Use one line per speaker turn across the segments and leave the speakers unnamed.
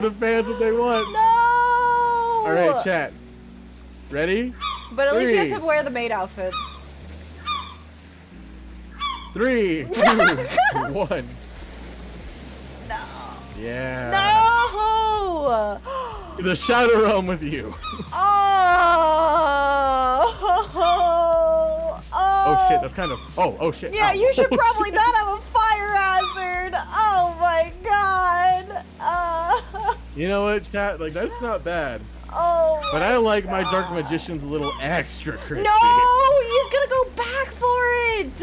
the fans what they want.
No!
Alright, chat. Ready?
But at least you have to wear the maid outfit.
3, 2, 1.
No.
Yeah.
No!
To the Shadow Realm with you. Oh shit, that's kind of. Oh shit.
Yeah,
Ow.
you should
Oh,
probably
shit.
not have a fire hazard. Oh my god.
You know what, chat? Like, that's not bad.
Oh.
But I like my Dark Magician's a little extra crispy.
No, he's gonna go back for it.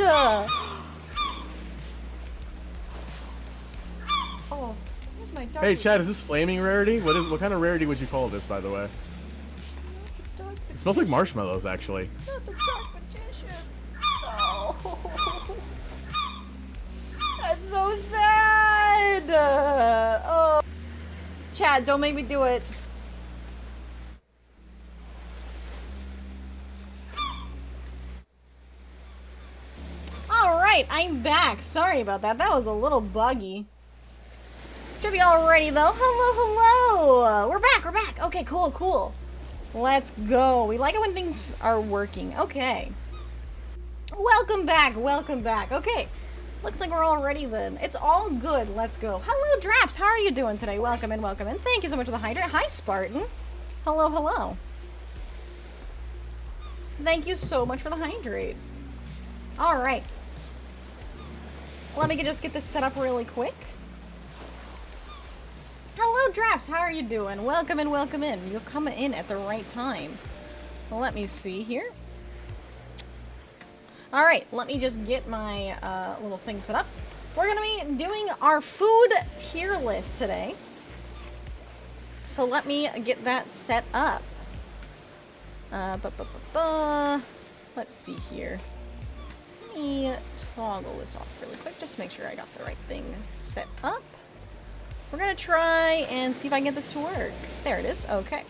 Oh, where's my dark?
Hey, chat, is this flaming rarity? What kind of rarity would you call this, by the way? It smells like marshmallows, actually.
Not the Dark Magician. Oh. That's so sad. Oh. Chad, don't make me do it. Alright, I'm back. Sorry about that. That was a little buggy. Should be all ready though. Hello. We're back. Okay, cool. Let's go. We like it when things are working. Okay. Welcome back. Okay. Looks like we're all ready then. It's all good. Let's go. Hello, Draps. How are you doing today? Welcome in. Thank you so much for the hydrant. Hi, Spartan. Hello. Thank you so much for the hydrate. All right. Let me just get this set up really quick. Hello, Draps. How are you doing? Welcome in. You're coming in at the right time. Well, let me see here. All right, let me just get my little thing set up. We're gonna be doing our food tier list today. So let me get that set up. Let's see here. Let me toggle this off really quick just to make sure I got the right thing set up. We're gonna try and see if I can get this to work. There it is. Okay.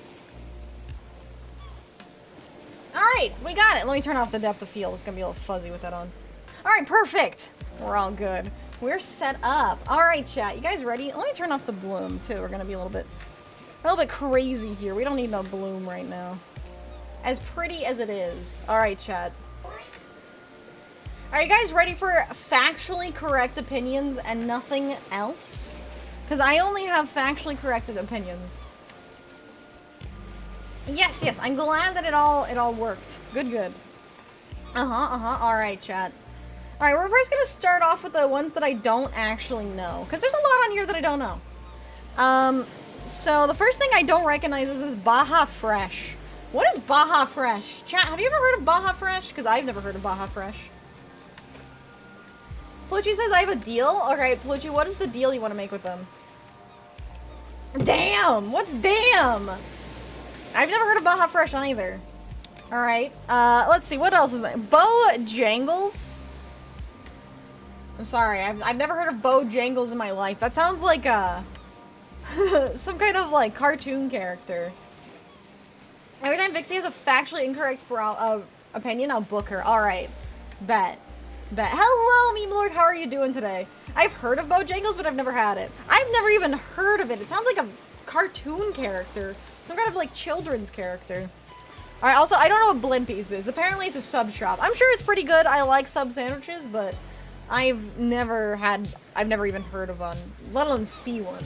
Alright, we got it. Let me turn off the depth of field. It's gonna be a little fuzzy with that on. Alright, perfect. We're all good. We're set up. Alright, chat. You guys ready? Let me turn off the bloom, too. We're gonna be a little bit crazy here. We don't need no bloom right now. As pretty as it is. Alright, chat. Are you guys ready for factually correct opinions and nothing else? Because I only have factually corrected opinions. Yes, I'm glad that it all worked. Good. Alright, chat. Alright, we're first gonna start off with the ones that I don't actually know. Because there's a lot on here that I don't know. So the first thing I don't recognize is this Baja Fresh. What is Baja Fresh? Chat, have you ever heard of Baja Fresh? Because I've never heard of Baja Fresh. Plucci says I have a deal? Alright, Plucci, what is the deal you want to make with them? Damn! What's damn? I've never heard of Baja Fresh either. Alright, let's see, what else is that? Bojangles? I'm sorry, I've never heard of Bojangles in my life. That sounds like a... some kind of, like, cartoon character. Every time Vixie has a factually incorrect opinion, I'll book her. Alright. Bet. Hello, Meme Lord, how are you doing today? I've heard of Bojangles, but I've never had it. I've never even heard of it. It sounds like a cartoon character. Some kind of, like, children's character. Alright, also, I don't know what Blimpies is. Apparently, it's a sub shop. I'm sure it's pretty good. I like sub sandwiches, but I've never even heard of one, let alone see one.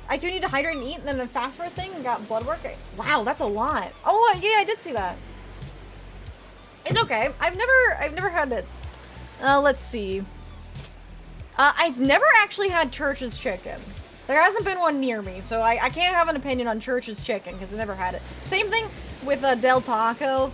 I do need to hydrate and eat, and then a fast food thing, and got blood work. Wow, that's a lot. Oh, yeah, I did see that. It's okay. I've never had it. Let's see. I've never actually had Church's chicken. There hasn't been one near me, so I can't have an opinion on Church's chicken, because I've never had it. Same thing with Del Taco.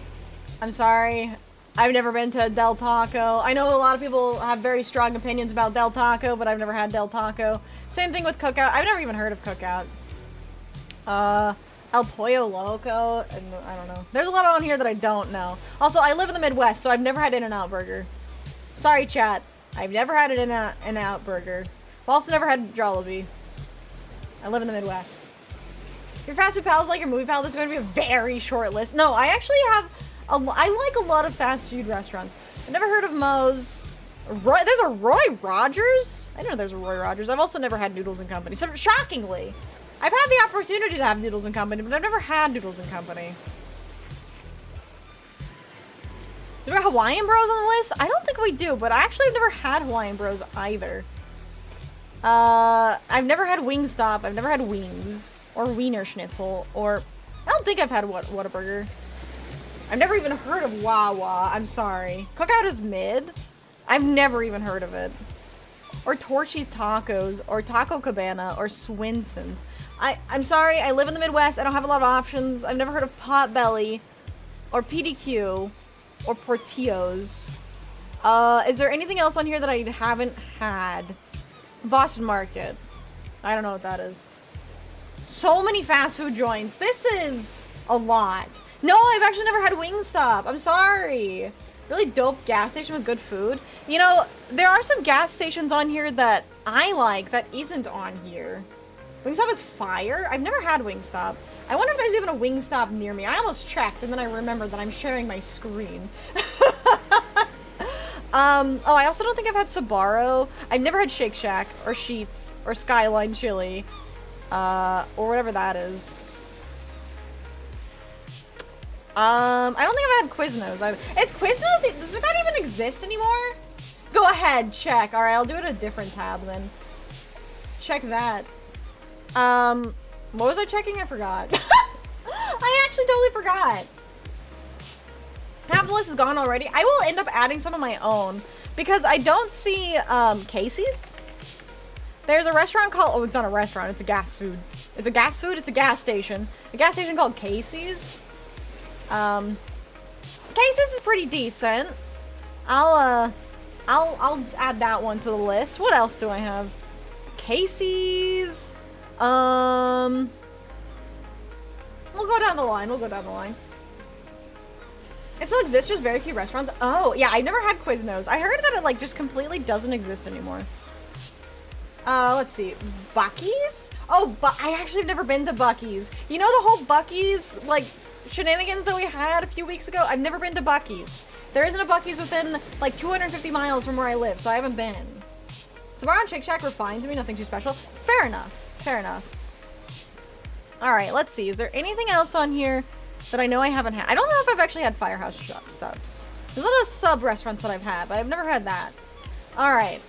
I'm sorry. I've never been to Del Taco. I know a lot of people have very strong opinions about Del Taco, but I've never had Del Taco. Same thing with Cookout. I've never even heard of Cookout. El Pollo Loco. I don't know. There's a lot on here that I don't know. Also, I live in the Midwest, so I've never had In-N-Out Burger. Sorry, chat. I've never had an In-N-Out Burger. I've also never had Jollibee. I live in the Midwest. Your fast food pal is like your movie pal. This is going to be a very short list. No, I actually have... I like a lot of fast food restaurants. I've never heard of Moe's. There's a Roy Rogers? I know there's a Roy Rogers. I've also never had Noodles and Company. So, shockingly, I've had the opportunity to have Noodles and Company, but I've never had Noodles and Company. Do we have Hawaiian Bros on the list? I don't think we do, but I actually have never had Hawaiian Bros either. I've never had Wingstop. I've never had Wings or Wiener Schnitzel, or I don't think I've had Whataburger. I've never even heard of Wawa. I'm sorry. Cookout is mid. I've never even heard of it. Or Torchy's Tacos, or Taco Cabana, or Swinson's. I'm sorry. I live in the Midwest. I don't have a lot of options. I've never heard of Potbelly, or PDQ, or Portillo's. Is there anything else on here that I haven't had? Boston Market. I don't know what that is. So many fast food joints. This is a lot. No, I've actually never had Wingstop. I'm sorry. Really dope gas station with good food. You know, there are some gas stations on here that I like that isn't on here. Wingstop is fire. I've never had Wingstop. I wonder if there's even a Wingstop near me. I almost checked, and then I remembered that I'm sharing my screen. Oh, I also don't think I've had Sbarro. I've never had Shake Shack, or Sheetz, or Skyline Chili, or whatever that is. I don't think I've had Quiznos either. Is Quiznos, does that even exist anymore? Go ahead, check. Alright, I'll do it in a different tab then. Check that. What was I checking? I forgot. I actually totally forgot. Half the list is gone already. I will end up adding some of my own because I don't see Casey's. There's a restaurant called, oh, it's not a restaurant, it's a gas food. It's a gas food, it's a gas station. A gas station called Casey's. Casey's is pretty decent. I'll add that one to the list. What else do I have? Casey's. We'll go down the line. We'll go down the line. It still exists, just very few restaurants. Oh, yeah, I've never had Quiznos. I heard that it, like, just completely doesn't exist anymore. Let's see. Buc-ee's? Oh, but I actually have never been to Buc-ee's. You know the whole Buc-ee's, like, shenanigans that we had a few weeks ago? I've never been to Buc-ee's. There isn't a Buc-ee's within, like, 250 miles from where I live, so I haven't been. Sbarro and Shake Shack were fine to me, nothing too special. Fair enough. Fair enough. Alright, let's see. Is there anything else on here that I know I haven't had? I don't know if I've actually had Firehouse subs. There's a lot of sub restaurants that I've had, but I've never had that. Alright.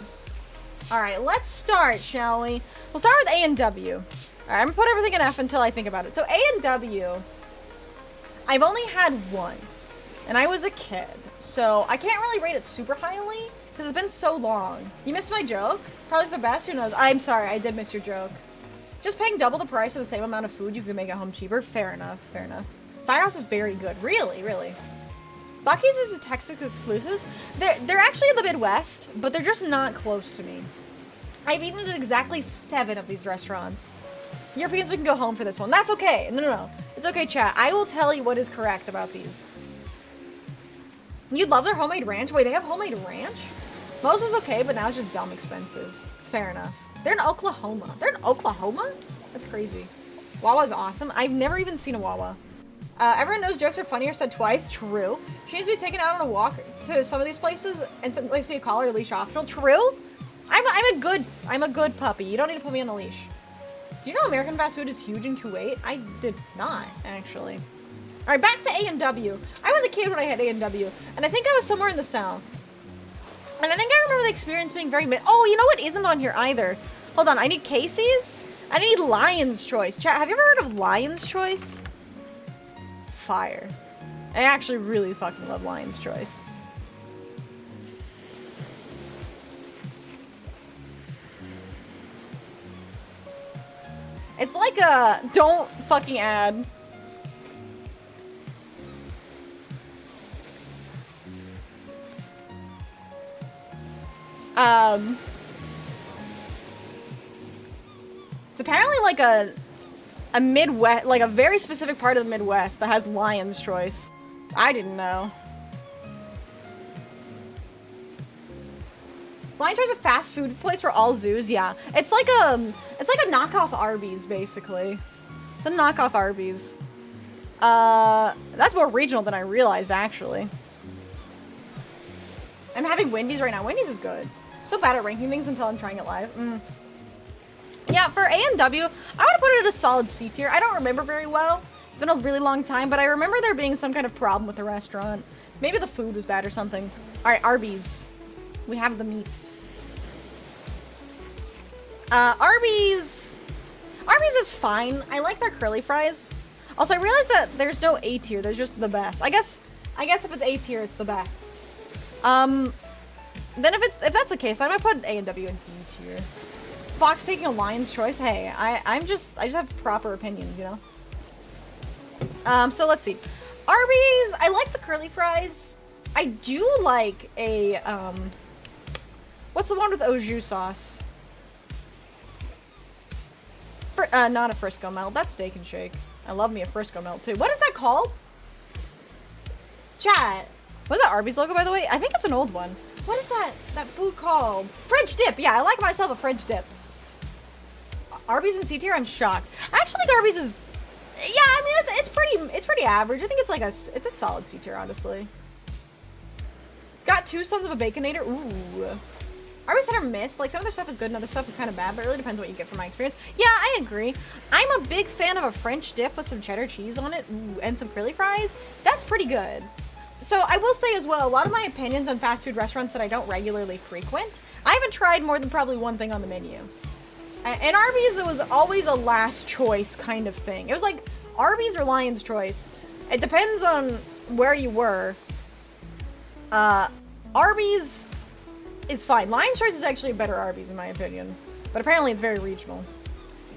Alright, let's start, shall we? We'll start with A&W. Alright, I'm gonna put everything in F until I think about it. So A&W, I've only had once, and I was a kid. So I can't really rate it super highly, because it's been so long. You missed my joke? Probably for the best, who knows? I'm sorry, I did miss your joke. Just paying double the price for the same amount of food, you can make it home cheaper. Fair enough, fair enough. Firehouse is very good. Really, really. Buc-ee's is a Texas exclusive. They're actually in the Midwest, but they're just not close to me. I've eaten at exactly 7 of these restaurants. Europeans, we can go home for this one. That's okay. No. It's okay, chat. I will tell you what is correct about these. You'd love their homemade ranch? Wait, they have homemade ranch? Moe's was okay, but now it's just dumb expensive. Fair enough. They're in Oklahoma. They're in Oklahoma? That's crazy. Wawa's awesome. I've never even seen a Wawa. Everyone knows jokes are funnier said twice. True. She needs to be taken out on a walk to some of these places and simply see a collar or leash optional. True. I'm a good puppy. You don't need to put me on a leash. Do you know American fast food is huge in Kuwait? I did not, actually. All right, back to A&W. I was a kid when I had A&W, and I think I was somewhere in the South. And I think I remember the experience being very oh, you know what isn't on here either? Hold on, I need Casey's? I need Lion's Choice. Chat, have you ever heard of Lion's Choice? Fire. I actually really fucking love Lion's Choice. It's like a don't fucking add. It's apparently like a Midwest, like a very specific part of the Midwest that has Lion's Choice. I didn't know. Lion's Choice is a fast food place for all zoos. Yeah, it's like a knockoff Arby's basically. It's a knockoff Arby's. That's more regional than I realized actually. I'm having Wendy's right now. Wendy's is good. I'm so bad at ranking things until I'm trying it live. Yeah, for A&W, I would put it at a solid C tier. I don't remember very well. It's been a really long time, but I remember there being some kind of problem with the restaurant. Maybe the food was bad or something. Alright, Arby's. We have the meats. Arby's is fine. I like their curly fries. Also, I realized that there's no A tier. There's just the best. I guess if it's A tier, it's the best. Then if that's the case, I might put A&W in D tier. Fox taking a lion's choice. Hey, I just have proper opinions, you know. So let's see. Arby's. I like the curly fries. I do like a what's the one with au jus sauce? Not a Frisco melt. That's Steak and Shake. I love me a Frisco melt too. What is that called? Chat. What's that Arby's logo, by the way? I think it's an old one. What is that food called? French dip. Yeah, I like myself a French dip. Arby's in C tier. I'm shocked. I actually think Arby's is. Yeah, I mean it's pretty average. I think it's like it's a solid C tier, honestly. Got 2 Sons of a Baconator. Ooh. Arby's hit or miss. Like, some of their stuff is good and other stuff is kind of bad, but it really depends what you get from my experience. Yeah, I agree. I'm a big fan of a French dip with some cheddar cheese on it. Ooh, and some curly fries. That's pretty good. So I will say as well, a lot of my opinions on fast food restaurants that I don't regularly frequent, I haven't tried more than probably one thing on the menu. And Arby's, it was always a last choice kind of thing. It was like Arby's or Lion's Choice. It depends on where you were. Arby's is fine. Lion's Choice is actually a better Arby's in my opinion. But apparently it's very regional.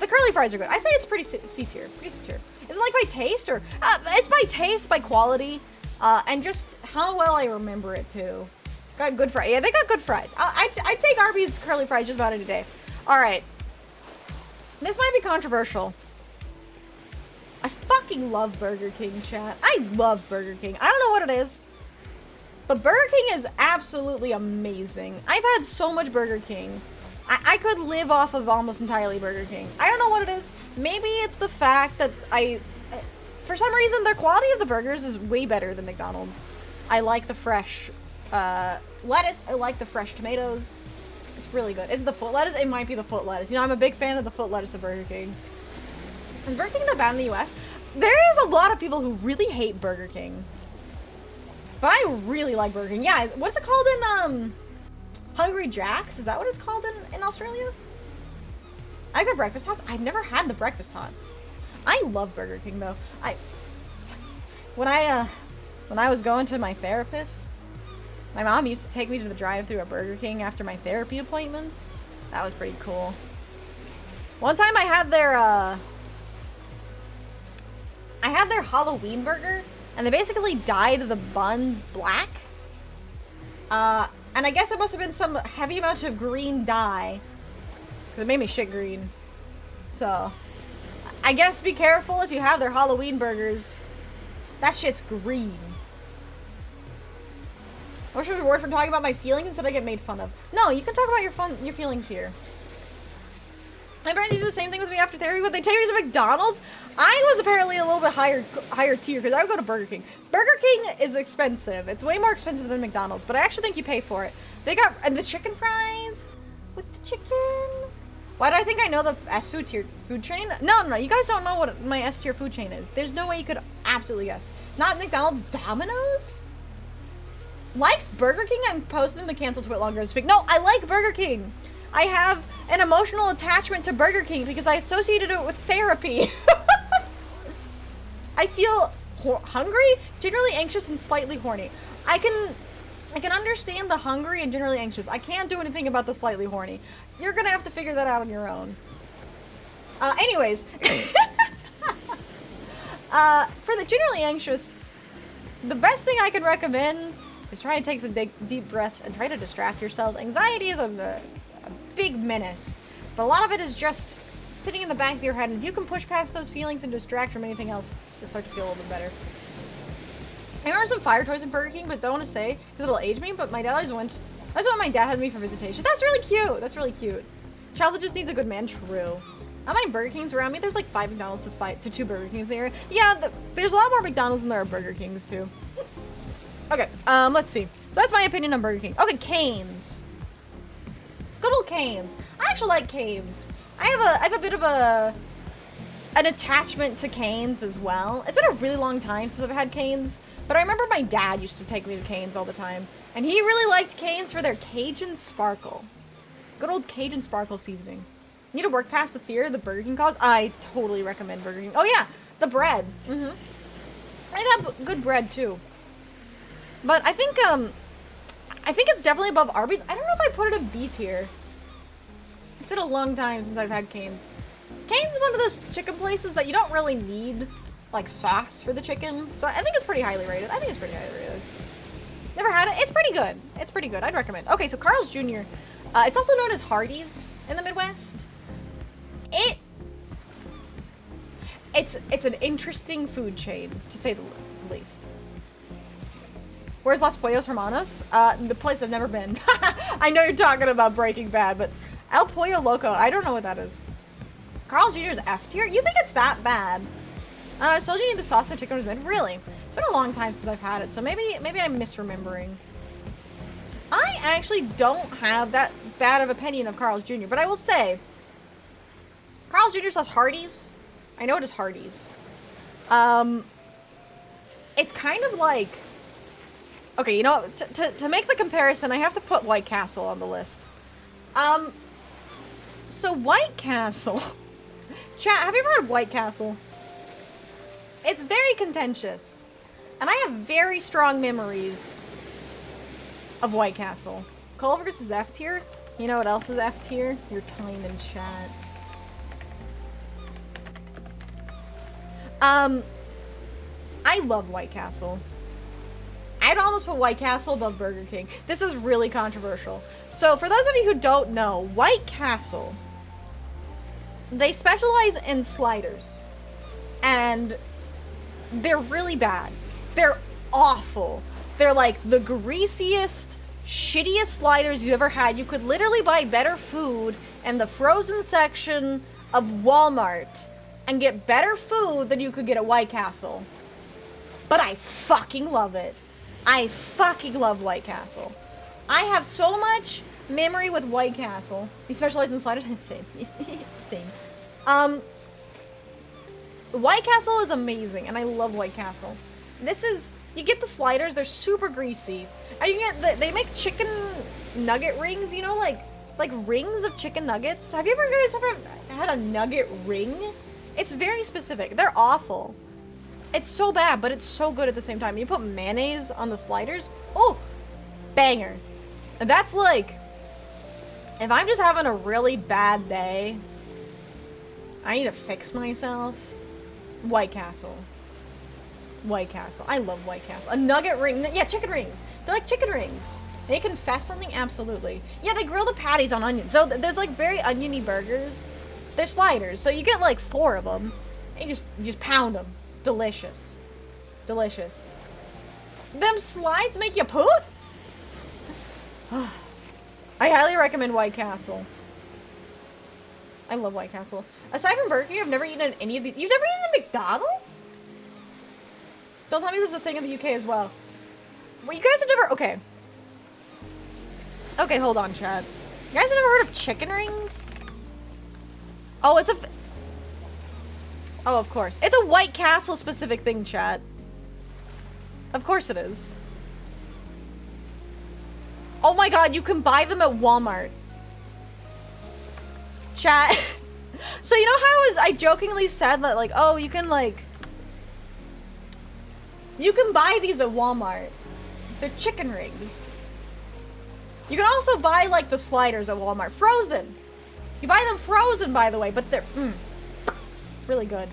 The curly fries are good. I say it's pretty C tier. Pretty C tier. Is it like by taste or... it's by taste, by quality, and just how well I remember it too. Got good fries. Yeah, they got good fries. I'd take Arby's curly fries just about any day. Alright. This might be controversial. I fucking love Burger King, chat. I love Burger King. I don't know what it is. But Burger King is absolutely amazing. I've had so much Burger King. I could live off of almost entirely Burger King. I don't know what it is. Maybe it's the fact that for some reason, their quality of the burgers is way better than McDonald's. I like the fresh lettuce. I like the fresh tomatoes. It's really good. Is it the foot lettuce? It might be the foot lettuce. You know, I'm a big fan of the foot lettuce of Burger King. Is Burger King not bad in the US? There's a lot of people who really hate Burger King. But I really like Burger King. Yeah, what's it called in, Hungry Jack's? Is that what it's called in Australia? I like their breakfast tots. I've never had the breakfast tots. I love Burger King, though. When I was going to my therapist, my mom used to take me to the drive-thru at Burger King after my therapy appointments. That was pretty cool. One time I had their Halloween burger, and they basically dyed the buns black. And I guess it must have been some heavy amount of green dye, because it made me shit green. So, I guess be careful if you have their Halloween burgers. That shit's green. I wish I was rewarded for talking about my feelings instead I get made fun of. No, you can talk about your feelings here. My parents used to do the same thing with me after therapy, but they take me to McDonald's. I was apparently a little bit higher tier because I would go to Burger King. Burger King is expensive. It's way more expensive than McDonald's, but I actually think you pay for it. They got the chicken fries with the chicken. Why do I think I know the S food chain? No, you guys don't know what my S tier food chain is. There's no way you could absolutely guess. Not McDonald's, Domino's? Likes Burger King? I'm posting the cancel tweet longer to speak. No, I like Burger King. I have an emotional attachment to Burger King because I associated it with therapy. I feel hungry, generally anxious, and slightly horny. I can understand the hungry and generally anxious. I can't do anything about the slightly horny. You're gonna have to figure that out on your own. Anyways. For the generally anxious, the best thing I can recommend is try to take some deep breaths and try to distract yourself. Anxiety is a big menace, but a lot of it is just sitting in the back of your head, and if you can push past those feelings and distract from anything else, you'll start to feel a little bit better. I ordered some fire toys in Burger King, but don't want to say because it'll age me, but my dad always went. That's what my dad had me for visitation. That's really cute. That's really cute. Childhood just needs a good man. True. How many Burger Kings around me? There's like 5 McDonald's to 2 Burger Kings there. Yeah, there's a lot more McDonald's than there are Burger Kings too. Okay, let's see. So that's my opinion on Burger King. Okay, Cane's. Good old Cane's. I actually like Cane's. I have a bit of an attachment to Cane's as well. It's been a really long time since I've had Cane's, but I remember my dad used to take me to Cane's all the time, and he really liked Cane's for their Cajun Sparkle. Good old Cajun Sparkle seasoning. You need to work past the fear the Burger King cause? I totally recommend Burger King. Oh yeah, the bread. Mm-hmm. They got good bread too. But I think it's definitely above Arby's. I don't know if I put it in B tier. It's been a long time since I've had Cane's. Cane's is one of those chicken places that you don't really need, like, sauce for the chicken. So I think it's pretty highly rated. Never had it. It's pretty good. It's pretty good. I'd recommend. Okay, so Carl's Jr. It's also known as Hardee's in the Midwest. It's an interesting food chain, to say the least. Where's Los Pollos Hermanos? The place I've never been. I know you're talking about Breaking Bad, but El Pollo Loco, I don't know what that is. Carl's Jr. is F tier? You think it's that bad? I was told you need the sauce the chicken was made. Really? It's been a long time since I've had it, so maybe I'm misremembering. I actually don't have that bad of opinion of Carl's Jr., but I will say, Carl's Jr. says Hardee's. I know it is Hardee's. It's kind of like... Okay, you know what? To make the comparison, I have to put White Castle on the list. So White Castle... Chat, have you ever heard of White Castle? It's very contentious. And I have very strong memories of White Castle. Culver's is F tier. You know what else is F tier? Your time in chat. I love White Castle. I'd almost put White Castle above Burger King. This is really controversial. So for those of you who don't know, White Castle, they specialize in sliders. And they're really bad. They're awful. They're like the greasiest, shittiest sliders you ever had. You could literally buy better food in the frozen section of Walmart and get better food than you could get at White Castle. But I fucking love it. I fucking love White Castle. I have so much memory with White Castle. You specialize in sliders? Same. Same. White Castle is amazing, and I love White Castle. This is... You get the sliders, they're super greasy. And you get they make chicken nugget rings, you know, like rings of chicken nuggets. Have you guys ever had a nugget ring? It's very specific. They're awful. It's so bad, but it's so good at the same time. You put mayonnaise on the sliders. Oh, banger. And that's like, if I'm just having a really bad day, I need to fix myself. White Castle. White Castle. I love White Castle. A nugget ring. Yeah, chicken rings. They're like chicken rings. They confess something? Absolutely. Yeah, they grill the patties on onions. So there's like very oniony burgers. They're sliders. So you get like 4 of them. And you just pound them. Delicious. Delicious. Them slides make you poop? I highly recommend White Castle. I love White Castle. Aside from Burger King, I've never eaten at any of these. You've never eaten at McDonald's? Don't tell me this is a thing in the UK as well. Well, you guys have never... Okay. Okay, hold on, Chad. You guys have never heard of chicken rings? Oh, it's a... Oh, of course. It's a White Castle specific thing, chat. Of course it is. Oh my god, you can buy them at Walmart. Chat. So you know how I jokingly said that, like, oh, you can, like... You can buy these at Walmart. They're chicken rings. You can also buy, like, the sliders at Walmart. Frozen. You buy them frozen, by the way, but they're... really good.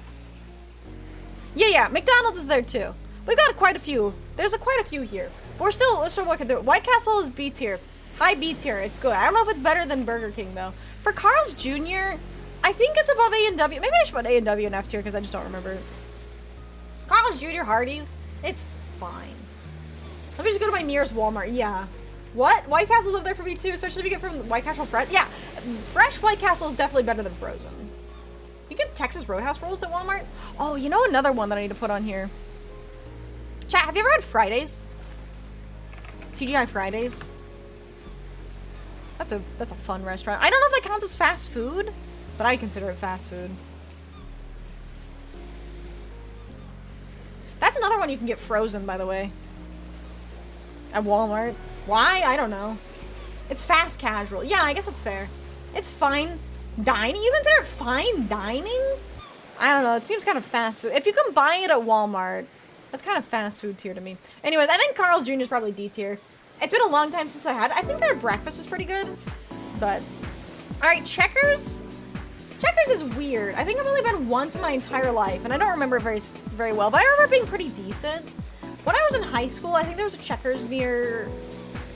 Yeah, McDonald's is there too. We've got quite a few. There's quite a few here. But we're still working through it. White Castle is B tier. High B tier. It's good. I don't know if it's better than Burger King though. For Carl's Jr., I think it's above A&W. Maybe I should put A&W in F tier because I just don't remember. Carl's Jr. Hardee's, it's fine. Let me just go to my nearest Walmart. Yeah. What? White Castle's up there for me too, especially if you get from White Castle fresh. Yeah, fresh White Castle is definitely better than frozen. You get Texas Roadhouse rolls at Walmart? Oh, you know another one that I need to put on here. Chat, have you ever had Fridays? TGI Fridays? That's a fun restaurant. I don't know if that counts as fast food. But I consider it fast food. That's another one you can get frozen, by the way. At Walmart. Why? I don't know. It's fast casual. Yeah, I guess that's fair. It's fine dining? You consider it fine dining? I don't know. It seems kind of fast food. If you can buy it at Walmart, that's kind of fast food tier to me. Anyways, I think Carl's Jr. is probably D tier. It's been a long time since I had it. I think their breakfast is pretty good. But, alright, Checkers. Checkers is weird. I think I've only been once in my entire life, and I don't remember it very well, but I remember it being pretty decent. When I was in high school, I think there was a Checkers near,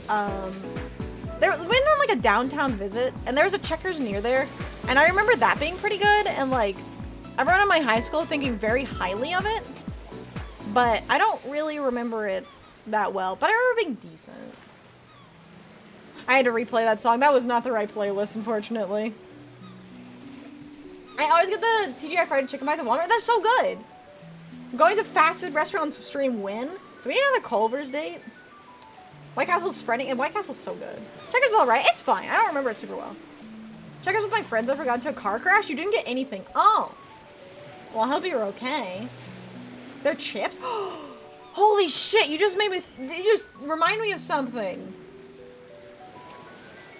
we went on like a downtown visit, and there was a Checkers near there, and I remember that being pretty good, and like, everyone in my high school thinking very highly of it, but I don't really remember it that well, but I remember being decent. I had to replay that song. That was not the right playlist, unfortunately. I always get the TGI fried chicken bites at Walmart. They're so good. Going to fast food restaurants stream win. Do we need another Culver's date? White Castle's spreading, and White Castle's so good. Checkers is alright. It's fine. I don't remember it super well. Checkers with my friends that forgot into a car crash. You didn't get anything. Oh. Well, I hope you're okay. They're chips? Holy shit, you just remind me of something.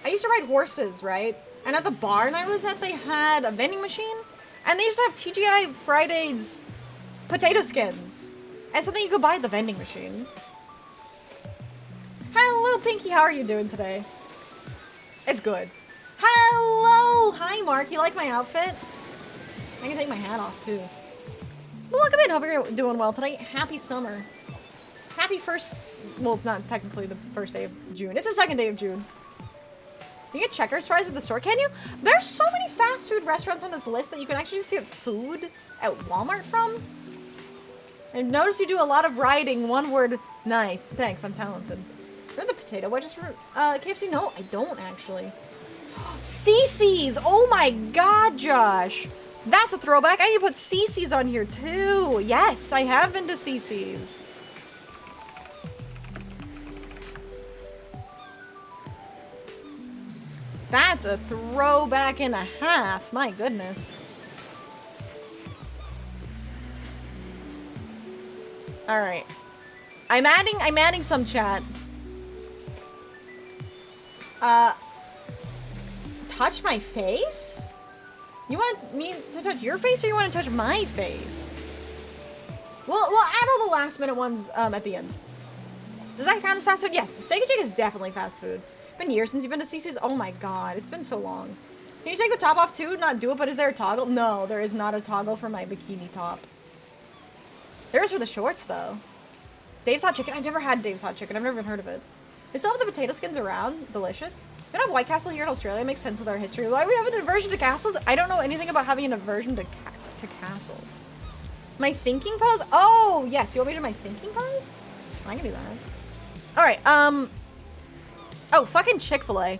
I used to ride horses, right? And at the barn I was at, they had a vending machine. And they used to have TGI Fridays potato skins. And something you could buy at the vending machine. Hello, Pinky. How are you doing today? It's good. Hello! Hi, Mark. You like my outfit? I can take my hat off, too. Well, welcome in. Hope you're doing well tonight. Happy summer. Happy first... Well, it's not technically the first day of June. It's the second day of June. You get Checkers fries at the store, can you? There's so many fast food restaurants on this list that you can actually just get food at Walmart from. I notice you do a lot of writing. One word. Nice. Thanks, I'm talented. Remember the potato wedges for KFC? No, I don't actually. CC's! Oh my god, Josh! That's a throwback. I need to put CC's on here too. Yes, I have been to CC's. That's a throwback and a half. My goodness. All right. I'm adding some chat. Touch my face? You want me to touch your face or you want to touch my face? We'll add all the last minute ones at the end. Does that count as fast food? Yeah, Steak and Shake is definitely fast food. Been years since you've been to CC's. Oh my god, it's been so long. Can you take the top off too? Not do it, but is there a toggle? No, there is not a toggle for my bikini top. There is for the shorts though. Dave's Hot Chicken. I've never had Dave's Hot Chicken. I've never even heard of it. They still have the potato skins around. Delicious. We don't have White Castle here in Australia. It makes sense with our history. Why we have an aversion to castles? I don't know anything about having an aversion to castles. My thinking pose? Oh, yes. You want me to do my thinking pose? I can do that. Alright, oh, fucking Chick-fil-A.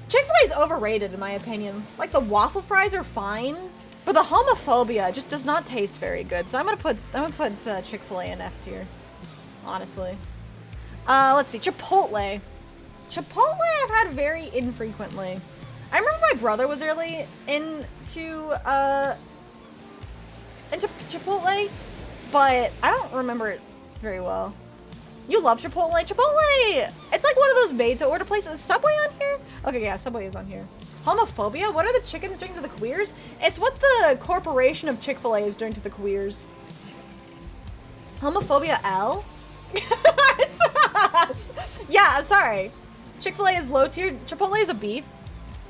Chick-fil-A is overrated in my opinion. Like, the waffle fries are fine, but the homophobia just does not taste very good. So I'm gonna put Chick-fil-A in F tier. Honestly. Let's see. Chipotle. Chipotle I've had very infrequently. I remember my brother was early into Chipotle, but I don't remember it very well. You love Chipotle? Chipotle! It's like one of those made-to-order places. Is Subway on here? Okay, yeah, Subway is on here. Homophobia? What are the chickens doing to the queers? It's what the corporation of Chick-fil-A is doing to the queers. Homophobia L? Yeah, I'm sorry. Chick-fil-A is low tier. Chipotle is a B.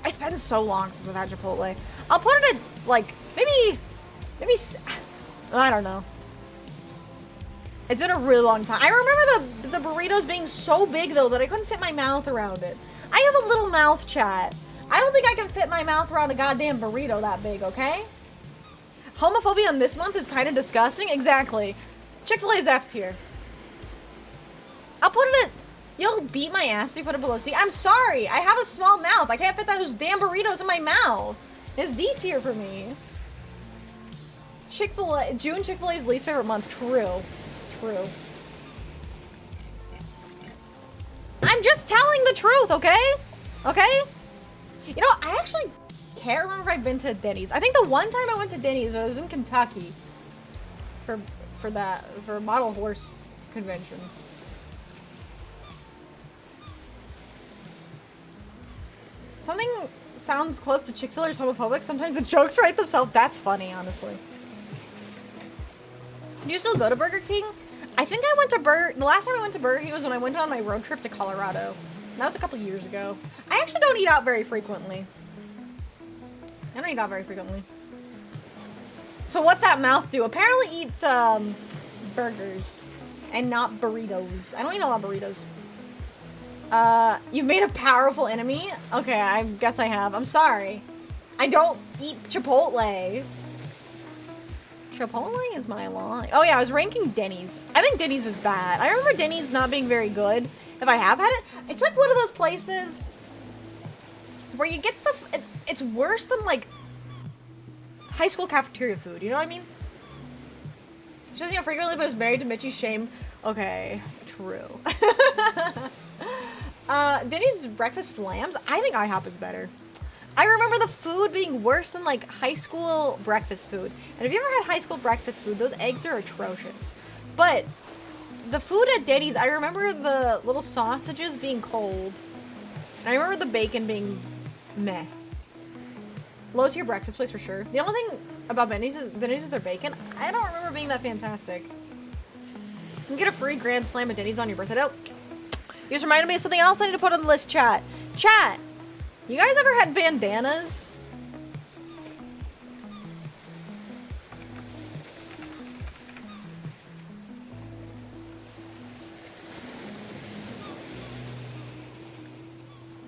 It's been so long since I've had Chipotle. I'll put it at, like, maybe, I don't know. It's been a really long time. I remember the burritos being so big, though, that I couldn't fit my mouth around it. I have a little mouth, chat. I don't think I can fit my mouth around a goddamn burrito that big, okay? Homophobia in this month is kind of disgusting. Exactly. Chick-fil-A is F tier. I'll put it at... You'll beat my ass if you put it below C. I'm sorry. I have a small mouth. I can't fit those damn burritos in my mouth. It's D tier for me. Chick-fil-A... June, Chick-fil-A's least favorite month. True. True. I'm just telling the truth, okay? Okay? You know, I actually can't remember if I've been to Denny's. I think the one time I went to Denny's, I was in Kentucky for a model horse convention. Something sounds close to Chick-fil-A is homophobic. Sometimes the jokes write themselves. That's funny, honestly. Do you still go to Burger King? I think I went to the last time I went to Burger King was when I went on my road trip to Colorado. That was a couple years ago. I actually don't eat out very frequently. I don't eat out very frequently. So what's that mouth do? Apparently eat burgers and not burritos. I don't eat a lot of burritos. You've made a powerful enemy? Okay, I guess I have. I'm sorry. I don't eat Chipotle. Chipotle is my line. Oh yeah, I was ranking Denny's. I think Denny's is bad. I remember Denny's not being very good. If I have had it, it's like one of those places where you get it's worse than like high school cafeteria food. You know what I mean? She doesn't eat frequently, but is married to Mitchie's shame. Okay, true. Denny's breakfast slams. I think IHOP is better. I remember the food being worse than like high school breakfast food. And if you ever had high school breakfast food, those eggs are atrocious. But the food at Denny's, I remember the little sausages being cold. And I remember the bacon being meh. Low tier breakfast place for sure. The only thing about Denny's is their bacon. I don't remember being that fantastic. You can get a free Grand Slam at Denny's on your birthday. Oh, you just reminded me of something else I need to put on the list, chat. Chat! You guys ever had bandanas?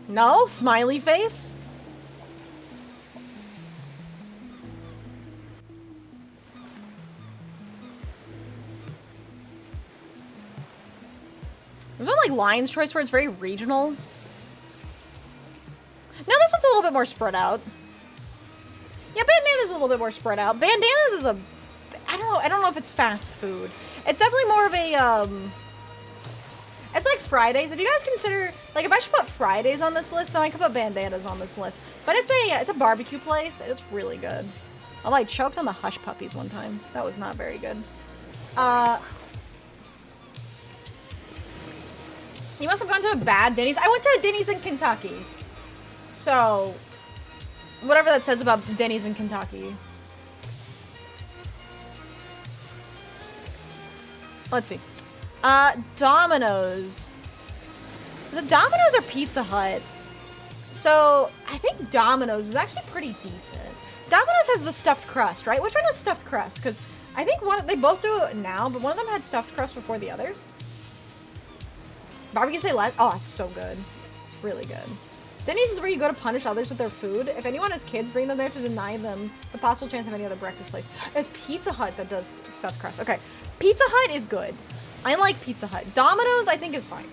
No? Smiley face? There's one like Lion's Choice where it's very regional. No, this one's a little bit more spread out. Yeah, Bandana's a little bit more spread out. Bandana's is a... I don't know if it's fast food. It's definitely more of a, It's like Fridays. If you guys consider... Like, if I should put Fridays on this list, then I could put Bandanas on this list. But it's a barbecue place, and it's really good. Although I choked on the Hush Puppies one time. That was not very good. You must have gone to a bad Denny's. I went to a Denny's in Kentucky. So, whatever that says about Denny's in Kentucky. Let's see. Domino's. Is it Domino's or Pizza Hut? So, I think Domino's is actually pretty decent. Domino's has the stuffed crust, right? Which one has stuffed crust? Because I think they both do it now, but one of them had stuffed crust before the other. Barbecue say less. Oh, it's so good. It's really good. Denny's is where you go to punish others with their food. If anyone has kids, bring them there to deny them the possible chance of any other breakfast place. It's Pizza Hut that does stuffed crust. Okay, Pizza Hut is good. I like Pizza Hut. Domino's, I think, is fine.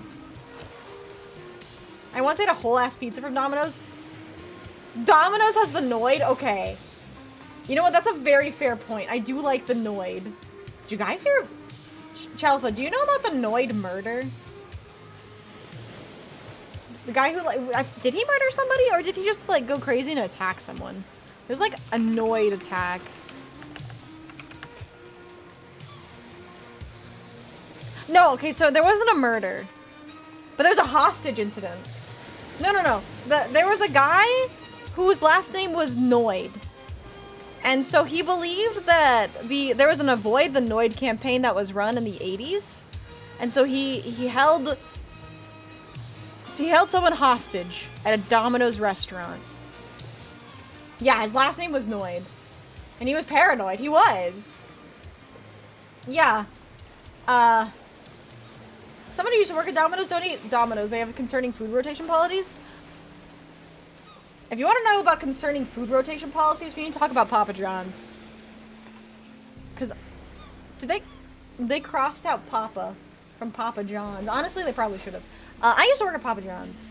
I once ate a whole-ass pizza from Domino's. Domino's has the Noid? Okay. You know what? That's a very fair point. I do like the Noid. Did you guys hear... Chalfa, do you know about the Noid murder? The guy who, like, did he murder somebody, or did he just, like, go crazy and attack someone? It was, like, a Noid attack. No, okay, so there wasn't a murder. But there was a hostage incident. No. There was a guy whose last name was Noid. And so he believed that there was an Avoid the Noid campaign that was run in the 80s. And so he held someone hostage at a Domino's restaurant. Yeah, his last name was Noid. And he was paranoid. He was. Yeah. Someone who used to work at Domino's, don't eat Domino's. They have concerning food rotation policies. If you want to know about concerning food rotation policies, we need to talk about Papa John's. Because, they crossed out Papa from Papa John's. Honestly, they probably should have. I used to work at Papa John's.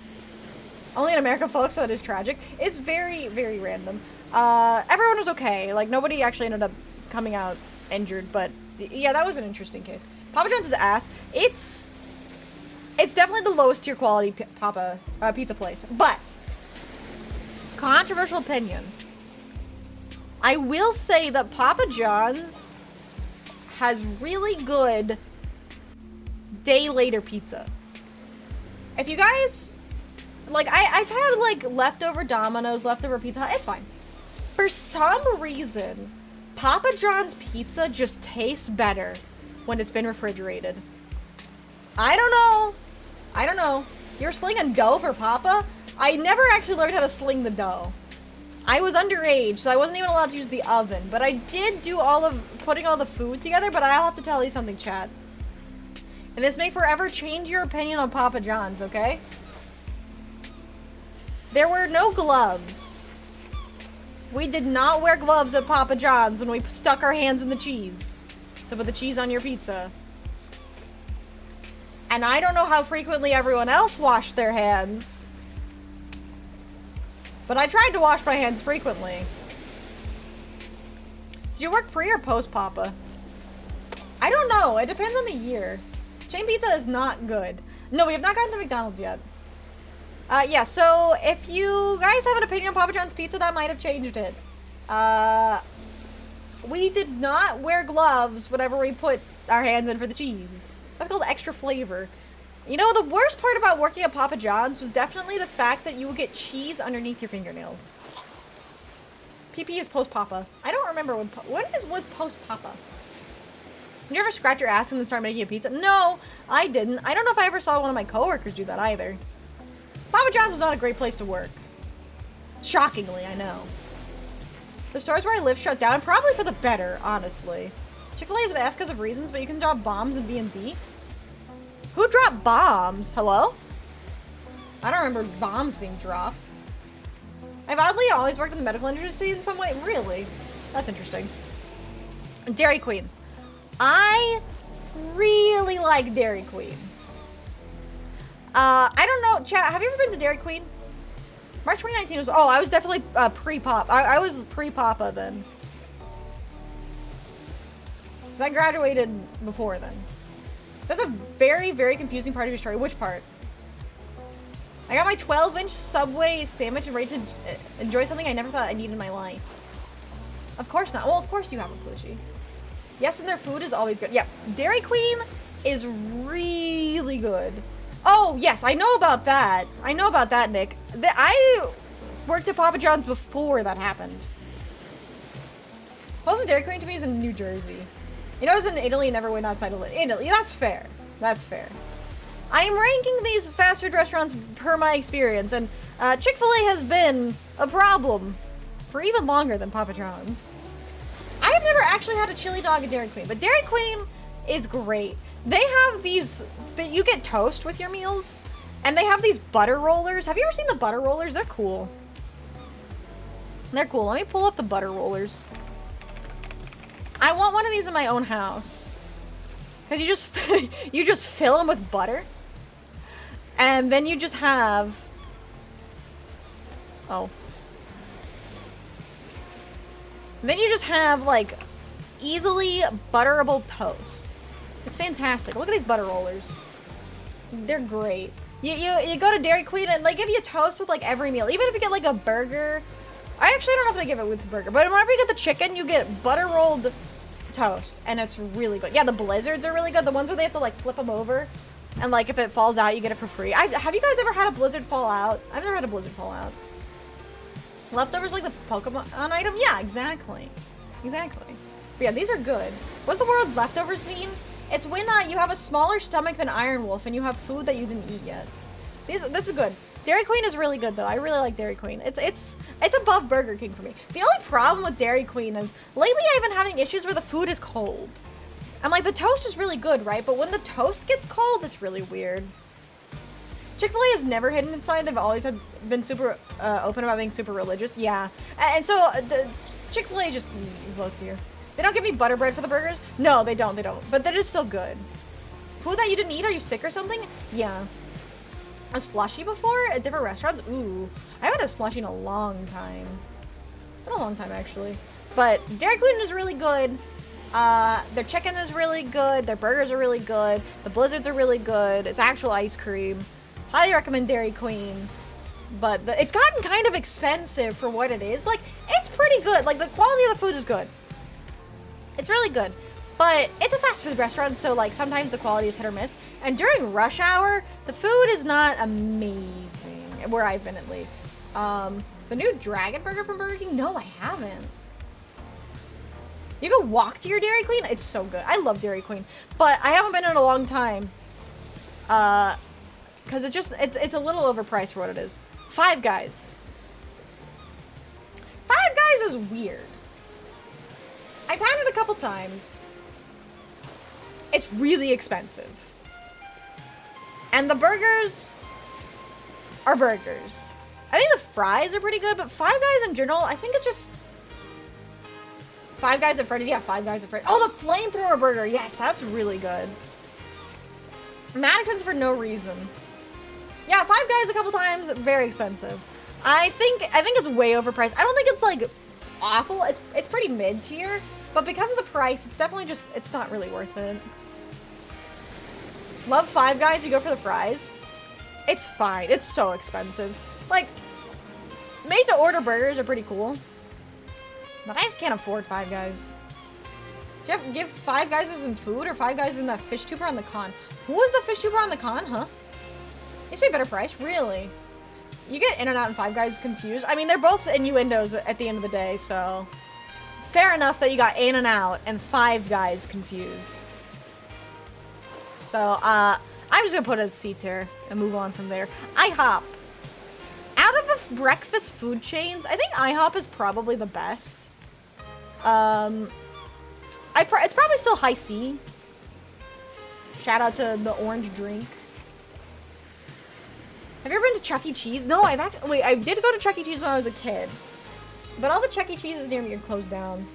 Only in America, folks, but that is tragic. It's very, very random. Everyone was okay. Like, nobody actually ended up coming out injured, but yeah, that was an interesting case. Papa John's is ass. It's definitely the lowest tier quality pizza place. But, controversial opinion. I will say that Papa John's has really good day later pizza. If you guys, like, I've had, like, leftover Domino's, leftover Pizza Hut, it's fine. For some reason, Papa John's pizza just tastes better when it's been refrigerated. I don't know. I don't know. You're slinging dough for Papa? I never actually learned how to sling the dough. I was underage, so I wasn't even allowed to use the oven. But I did do all of putting all the food together, but I'll have to tell you something, chat. And this may forever change your opinion on Papa John's, okay? There were no gloves. We did not wear gloves at Papa John's when we stuck our hands in the cheese to put the cheese on your pizza. And I don't know how frequently everyone else washed their hands, but I tried to wash my hands frequently. Did you work pre or post Papa? I don't know. It depends on the year. Chain pizza is not good. No, we have not gotten to McDonald's yet. Yeah, so if you guys have an opinion on Papa John's pizza, that might have changed it. We did not wear gloves whenever we put our hands in for the cheese. That's called extra flavor. You know, the worst part about working at Papa John's was definitely the fact that you would get cheese underneath your fingernails. PP is post-Papa. I don't remember when was post-Papa. Did you ever scratch your ass and then start making a pizza? No, I didn't. I don't know if I ever saw one of my coworkers do that either. Papa John's is not a great place to work. Shockingly, I know. The stores where I live shut down, probably for the better, honestly. Chick-fil-A is an F because of reasons, but you can drop bombs in B&B. Who dropped bombs? Hello? I don't remember bombs being dropped. I've oddly always worked in the medical industry in some way. Really? That's interesting. Dairy Queen. I really like Dairy Queen. I don't know, chat, have you ever been to Dairy Queen? March 2019 was, oh, I was definitely pre-pop. I was pre-Papa then. Because I graduated before then. That's a very, very confusing part of your story. Which part? I got my 12-inch Subway sandwich and ready to enjoy something I never thought I'd need in my life. Of course not. Well, of course you have a plushie. Yes, and their food is always good. Yeah, Dairy Queen is really good. Oh, yes, I know about that. I know about that, Nick. I worked at Papa John's before that happened. Closest Dairy Queen to me is in New Jersey. You know, I was in Italy and never went outside of Italy. That's fair. That's fair. I am ranking these fast food restaurants per my experience, and Chick-fil-A has been a problem for even longer than Papa John's. I have never actually had a chili dog at Dairy Queen, but Dairy Queen is great. They have these, you get toast with your meals, and they have these butter rollers. Have you ever seen the butter rollers? They're cool. They're cool. Let me pull up the butter rollers. I want one of these in my own house. Because you just fill them with butter. And then you just have, oh. Then you just have, like, easily butterable toast. It's fantastic. Look at these butter rollers. They're great. You go to Dairy Queen and they give you toast with like every meal. Even if you get like a burger. I actually don't know if they give it with the burger. But whenever you get the chicken, you get butter rolled toast. And it's really good. Yeah, the blizzards are really good. The ones where they have to like flip them over. And like if it falls out, you get it for free. Have you guys ever had a blizzard fall out? I've never had a blizzard fall out. Leftovers like the Pokemon item? Yeah, exactly. Exactly. But yeah, these are good. What's the word leftovers mean? It's when you have a smaller stomach than Iron Wolf and you have food that you didn't eat yet. This is good. Dairy Queen is really good though. I really like Dairy Queen. It's above Burger King for me. The only problem with Dairy Queen is lately I've been having issues where the food is cold. And like the toast is really good, right? But when the toast gets cold, it's really weird. Chick-fil-A has never hidden inside. They've always been super open about being super religious. Yeah. And so the Chick-fil-A just is low tier. They don't give me butter bread for the burgers? No, they don't. But that is still good. Food that you didn't eat? Are you sick or something? Yeah. A slushie before at different restaurants? Ooh. I haven't had a slushie in a long time. Been a long time, actually. But Dairy Queen is really good. Their chicken is really good. Their burgers are really good. The blizzards are really good. It's actual ice cream. Highly recommend Dairy Queen. But it's gotten kind of expensive for what it is. Like, it's pretty good. Like, the quality of the food is good. It's really good. But it's a fast food restaurant, so, like, sometimes the quality is hit or miss. And during rush hour, the food is not amazing. Where I've been, at least. The new Dragon Burger from Burger King? No, I haven't. You go walk to your Dairy Queen? It's so good. I love Dairy Queen. But I haven't been in a long time. Because it's a little overpriced for what it is. Five Guys. Five Guys is weird. I've had it a couple times. It's really expensive. And the burgers are burgers. I think the fries are pretty good, but Five Guys in general, I think it's just... Five Guys at Freddy's? Yeah, Five Guys at Freddy's. Oh, the flamethrower burger! Yes, that's really good. Mad expensive for no reason. Yeah, Five Guys a couple times, very expensive. I think it's way overpriced. I don't think it's, like, awful. It's pretty mid-tier, but because of the price, it's definitely just, it's not really worth it. Love Five Guys, you go for the fries. It's fine. It's so expensive. Like, made-to-order burgers are pretty cool. But I just can't afford Five Guys. Do you have to give Five Guys as in food or Five Guys in that fish tuber on the con? Who was the fish tuber on the con, huh? Used to be a better price, really. You get In-N-Out and Five Guys confused. I mean, they're both innuendos at the end of the day, so... Fair enough that you got In-N-Out and Five Guys confused. So, I'm just gonna put it at C tier and move on from there. IHOP. Out of the breakfast food chains, I think IHOP is probably the best. It's probably still high C. Shout out to the orange drink. Have you ever been to Chuck E. Cheese? No, I did go to Chuck E. Cheese when I was a kid. But all the Chuck E. Cheeses near me are closed down.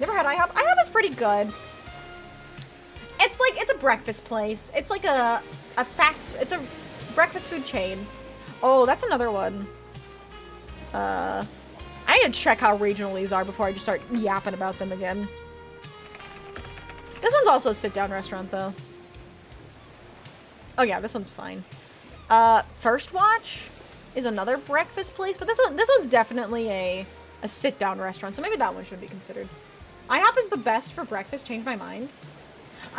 Never had IHOP. IHOP is pretty good. It's a breakfast place. It's like it's a breakfast food chain. Oh, that's another one. I need to check how regional these are before I just start yapping about them again. This one's also a sit-down restaurant, though. Oh yeah, this one's fine. First Watch is another breakfast place, but this one's definitely a sit-down restaurant, so maybe that one should be considered. IHOP is the best for breakfast. Changed my mind.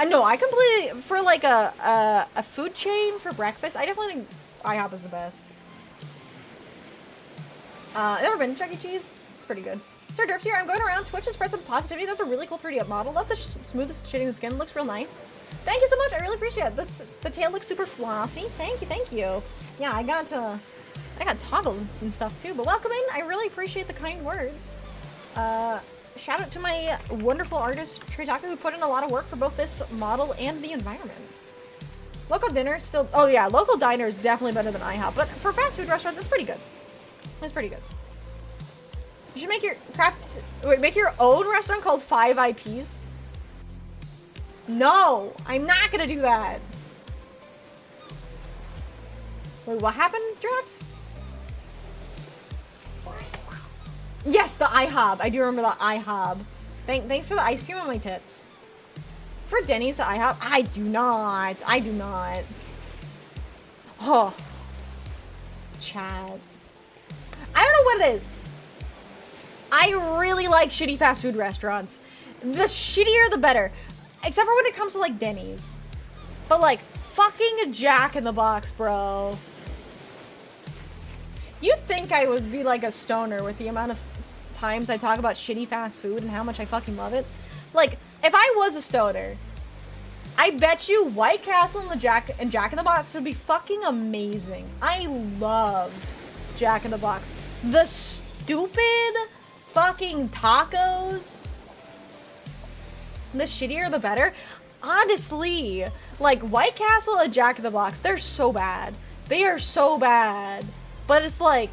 No, I completely, for like a food chain for breakfast, I definitely think IHOP is the best. Never been to Chuck E. Cheese? It's pretty good. Sir Derps here, I'm going around Twitch to spread some positivity. That's a really cool 3D model. Love the smoothest shading the skin. Looks real nice. Thank you so much. I really appreciate it. The tail looks super fluffy. Thank you. Yeah, I got toggles and stuff too. But welcome in. I really appreciate the kind words. Shout out to my wonderful artist Tritaka, who put in a lot of work for both this model and the environment. Local dinner still. Oh yeah, local diner is definitely better than IHOP. But for fast food restaurants, it's pretty good. It's pretty good. You should make your own restaurant called 5 IPs. No, I'm not gonna do that. Wait, what happened, Drops? Yes, the IHOB. I do remember the IHOB. Thanks for the ice cream on my tits. For Denny's, the IHOB? I do not. Oh. Chad. I don't know what it is. I really like shitty fast food restaurants. The shittier, the better. Except for when it comes to, like, Denny's. But, like, fucking a Jack in the Box, bro. You'd think I would be, like, a stoner with the amount of times I talk about shitty fast food and how much I fucking love it. Like, if I was a stoner, I bet you White Castle and Jack in the Box would be fucking amazing. I love Jack in the Box. The stupid fucking tacos. The shittier, the better. Honestly, like, White Castle and Jack in the Box, they're so bad. They are so bad. But it's like,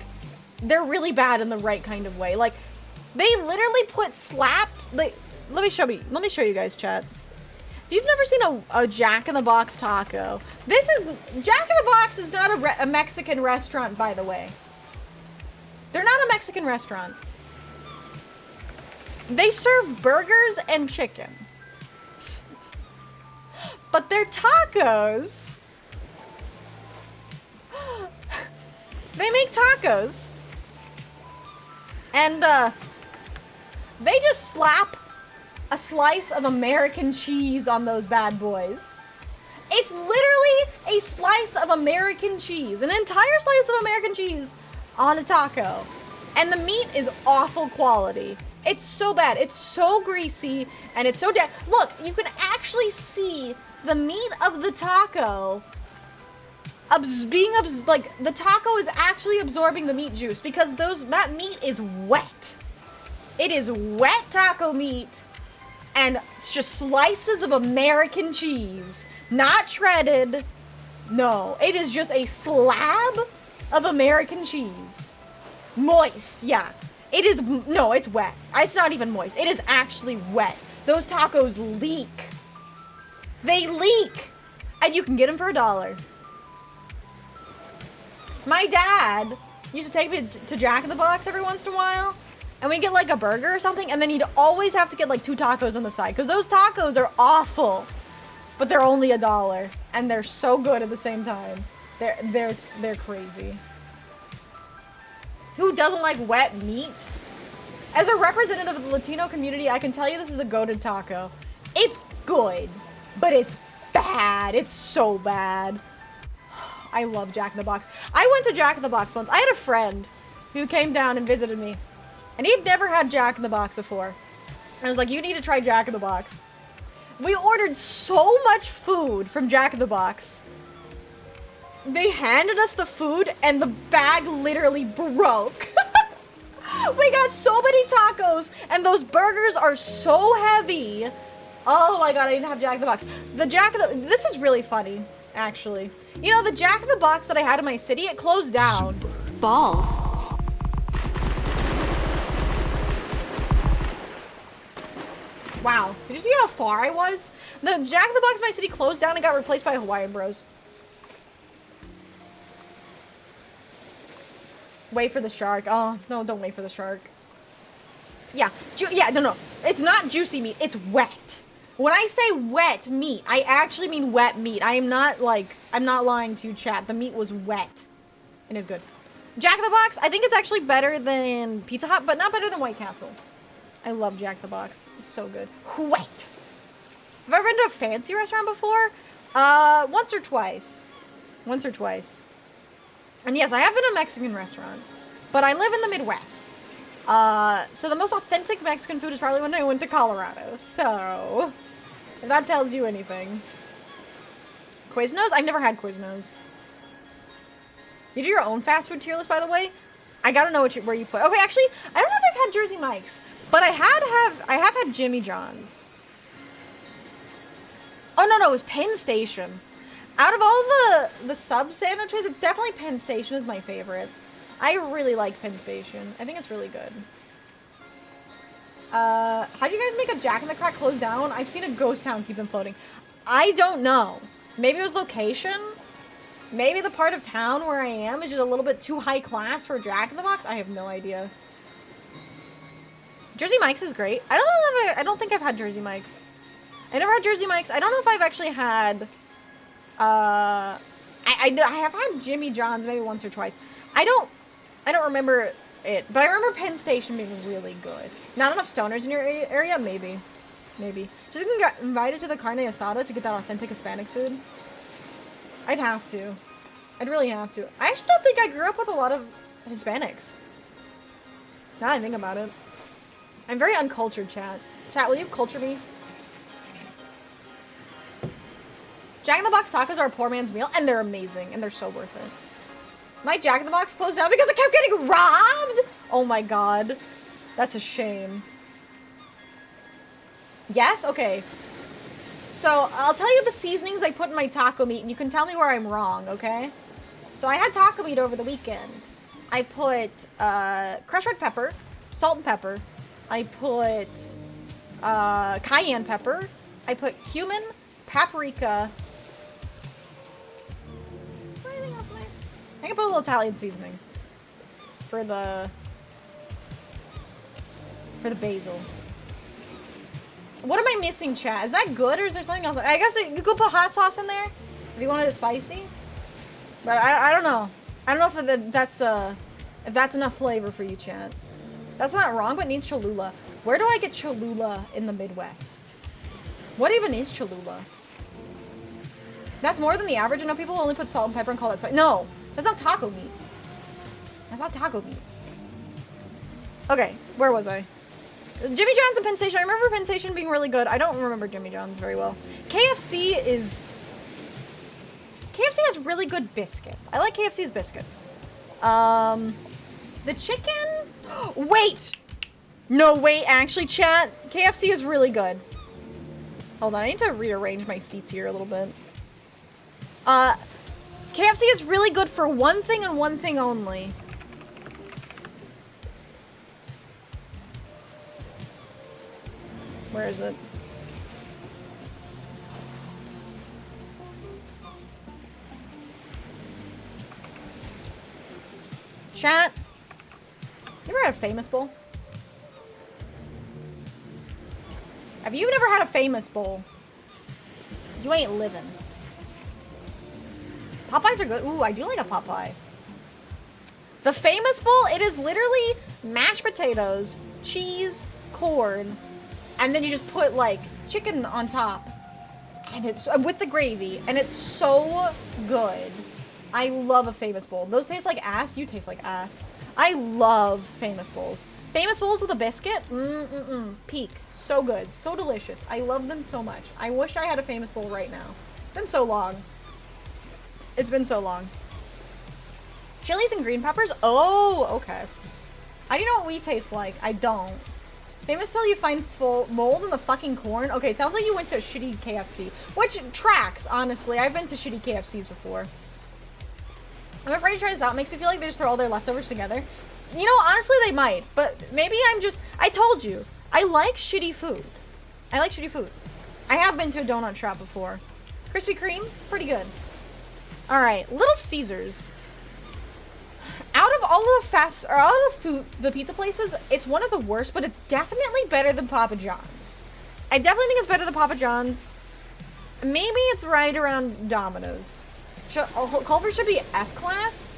they're really bad in the right kind of way. Like, they literally put slapped. Let me show you guys, chat. If you've never seen a Jack in the Box taco, Jack in the Box is not a Mexican restaurant, by the way. They're not a Mexican restaurant. They serve burgers and chicken. But their tacos They make tacos. And, they just slap a slice of American cheese on those bad boys. It's literally a slice of American cheese. An entire slice of American cheese on a taco. And the meat is awful quality. It's so bad. It's so greasy. And it's so dead. Look, you can actually see the meat of the taco the taco is actually absorbing the meat juice because that meat is wet. It is wet taco meat and it's just slices of American cheese, not shredded. No, it is just a slab of American cheese. Moist, yeah. It is, no, it's wet. It's not even moist. It is actually wet. Those tacos leak. They leak. And you can get them for $1. My dad used to take me to Jack in the Box every once in a while, and we'd get like a burger or something, and then you'd always have to get like 2 tacos on the side, because those tacos are awful, but they're only $1, and they're so good at the same time. They're crazy. Who doesn't like wet meat? As a representative of the Latino community, I can tell you this is a goated taco. It's good, but it's bad. It's so bad. I love Jack in the Box. I went to Jack in the Box once. I had a friend who came down and visited me. And he'd never had Jack in the Box before. And I was like, you need to try Jack in the Box. We ordered so much food from Jack in the Box. They handed us the food and the bag literally broke. We got so many tacos and those burgers are so heavy. Oh my god, I didn't have Jack in the Box. This is really funny, actually. You know, the Jack in the Box that I had in my city, it closed down.
Balls.
Wow, did you see how far I was? The Jack in the Box in my city closed down and got replaced by Hawaiian Bros. Wait for the shark. Oh, no, don't wait for the shark. Yeah, no. It's not juicy meat, it's wet. When I say wet meat, I actually mean wet meat. I'm not lying to you, chat. The meat was wet. It is good. Jack in the Box, I think it's actually better than Pizza Hut, but not better than White Castle. I love Jack in the Box. It's so good. Wet. Have I ever been to a fancy restaurant before? Once or twice. Once or twice. And yes, I have been to a Mexican restaurant, but I live in the Midwest. So the most authentic Mexican food is probably when I went to Colorado. So, if that tells you anything. Quiznos? I've never had Quiznos. You do your own fast food tier list, by the way? I gotta know where you put. Okay, actually, I don't know if I've had Jersey Mike's, but I have had Jimmy John's. Oh no, it was Penn Station. Out of all the sub sandwiches, it's definitely Penn Station is my favorite. I really like Penn Station. I think it's really good. How do you guys make a Jack in the Crack close down? I've seen a ghost town keep them floating. I don't know. Maybe it was location. Maybe the part of town where I am is just a little bit too high class for Jack in the Box. I have no idea. Jersey Mike's is great. I don't think I've had Jersey Mike's. I never had Jersey Mike's. I don't know if I've actually had. I have had Jimmy John's maybe once or twice. I don't remember it, but I remember Penn Station being really good. Not enough stoners in your area? Maybe. Just get invited to the carne asada to get that authentic Hispanic food. I'd have to. I'd really have to. I actually don't think I grew up with a lot of Hispanics. Now that I think about it. I'm very uncultured, chat. Chat, will you culture me? Jack in the Box tacos are a poor man's meal, and they're amazing, and they're so worth it. My Jack in the Box closed down because I kept getting robbed! Oh my god. That's a shame. Yes? Okay. So, I'll tell you the seasonings I put in my taco meat, and you can tell me where I'm wrong, okay? So, I had taco meat over the weekend. I put, crushed red pepper, salt and pepper. I put, cayenne pepper. I put cumin, paprika. Anything else in there? I can put a little Italian seasoning. For the basil. What am I missing, chat? Is that good or is there something else? I guess you could put hot sauce in there if you wanted it spicy. But I don't know. I don't know if that's enough flavor for you, chat. That's not wrong, but needs Cholula. Where do I get Cholula in the Midwest? What even is Cholula? That's more than the average. I know people only put salt and pepper and call that spicy. No, that's not taco meat. That's not taco meat. Okay, where was I? Jimmy John's and Penn Station. I remember Penn Station being really good. I don't remember Jimmy John's very well. KFC has really good biscuits. I like KFC's biscuits. The chicken... Wait! No, wait, actually, chat. KFC is really good. Hold on, I need to rearrange my seats here a little bit. KFC is really good for one thing and one thing only. Where is it? Chat. You ever had a Famous Bowl? Have you never had a Famous Bowl? You ain't living. Popeyes are good. Ooh, I do like a Popeye. The Famous Bowl, it is literally mashed potatoes, cheese, corn, and then you just put like chicken on top. And it's with the gravy, and it's so good. I love a Famous Bowl. Those taste like ass, you taste like ass. I love Famous Bowls. Famous Bowls with a biscuit? Peak. So good. So delicious. I love them so much. I wish I had a Famous Bowl right now. It's been so long. It's been so long. Chilies and green peppers? Oh, okay. I do know what we taste like. I don't. Famous till you find full mold in the fucking corn? Okay, sounds like you went to a shitty KFC. Which tracks, honestly. I've been to shitty KFCs before. I'm afraid to try this out. It makes me feel like they just throw all their leftovers together. You know, honestly, they might. But maybe I'm just... I told you. I like shitty food. I like shitty food. I have been to a donut shop before. Krispy Kreme? Pretty good. Alright, Little Caesars. Out of all the pizza places, it's one of the worst, but it's definitely better than Papa John's. I definitely think it's better than Papa John's. Maybe it's right around Domino's. Culver's should be F class?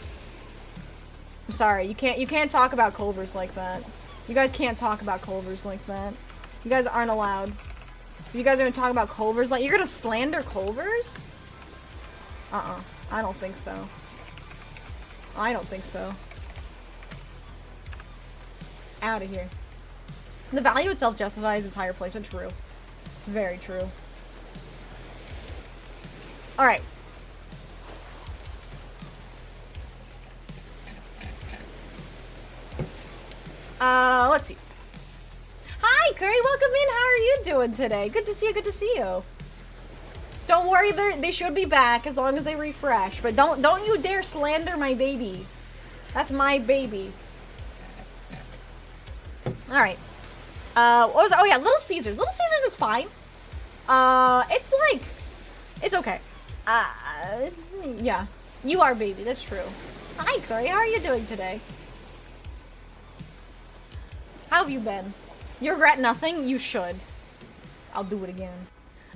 I'm sorry, you can't talk about Culver's like that. You guys can't talk about Culver's like that. You guys aren't allowed. You guys are gonna talk about Culver's like you're gonna slander Culver's? I don't think so. I don't think so. Out of here. The value itself justifies its higher placement. True. Very true. Alright. Let's see. Hi, Curry. Welcome in. How are you doing today? Good to see you. Good to see you. Don't worry, they should be back as long as they refresh. But don't you dare slander my baby. That's my baby. All right. What was? Oh yeah, Little Caesars. Little Caesars is fine. It's okay. Yeah. You are baby. That's true. Hi, Curry. How are you doing today? How have you been? You regret nothing? You should. I'll do it again.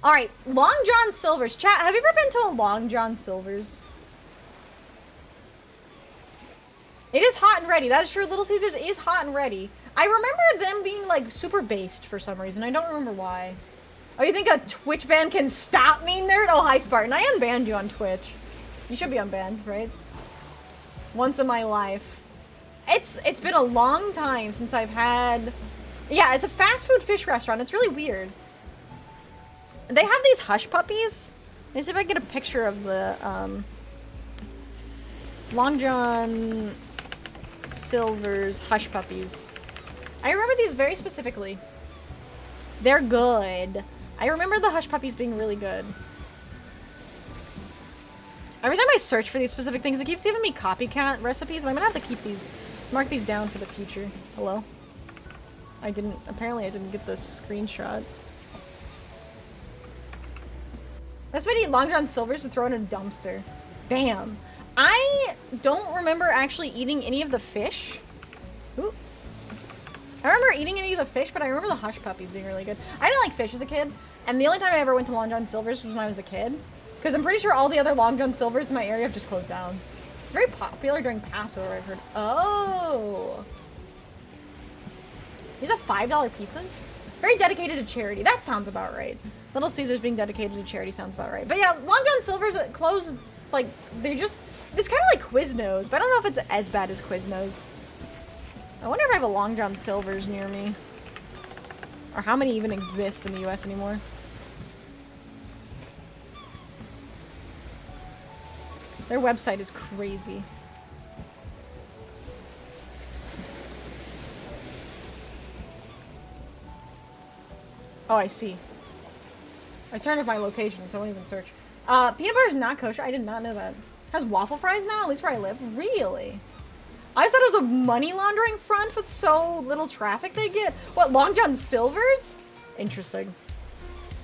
Alright, Long John Silver's. Chat, have you ever been to a Long John Silver's? It is hot and ready. That is true. Little Caesars is hot and ready. I remember them being, like, super based for some reason. I don't remember why. Oh, you think a Twitch ban can stop me, nerd? Oh, hi, Spartan. I unbanned you on Twitch. You should be unbanned, right? Once in my life. It's been a long time since I've had... Yeah, it's a fast food fish restaurant. It's really weird. They have these hush puppies. Let me see if I can get a picture of the Long John Silver's hush puppies. I remember these very specifically. They're good. I remember the hush puppies being really good. Every time I search for these specific things, it keeps giving me copycat recipes, and I'm gonna have to keep these, mark these down for the future. Hello? Apparently I didn't get the screenshot. Best way to eat Long John Silver's to throw in a dumpster. Damn. I don't remember actually eating any of the fish. Ooh. I remember eating any of the fish, but I remember the hush puppies being really good. I didn't like fish as a kid, and the only time I ever went to Long John Silver's was when I was a kid. Because I'm pretty sure all the other Long John Silver's in my area have just closed down. It's very popular during Passover, I've heard. Oh. These are $5 pizzas? Very dedicated to charity. That sounds about right. Little Caesars being dedicated to charity sounds about right. But yeah, Long John Silver's clothes, like, they're just... It's kind of like Quiznos, but I don't know if it's as bad as Quiznos. I wonder if I have a Long John Silver's near me. Or how many even exist in the US anymore. Their website is crazy. Oh, I see. I turned off my location, so I won't even search. Peanut butter is not kosher. I did not know that. Has waffle fries now, at least where I live? Really? I just thought it was a money laundering front with so little traffic they get. What, Long John Silver's? Interesting.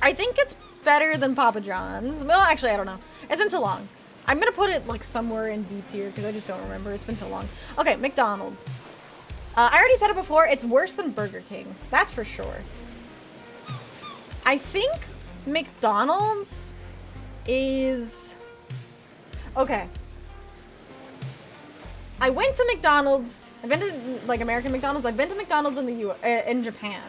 I think it's better than Papa John's. Well, actually, I don't know. It's been so long. I'm gonna put it, like, somewhere in D tier, because I just don't remember. It's been so long. Okay, McDonald's. I already said it before. It's worse than Burger King. That's for sure. I think McDonald's is... Okay. I went to McDonald's. I've been to, like, American McDonald's. I've been to McDonald's in in Japan.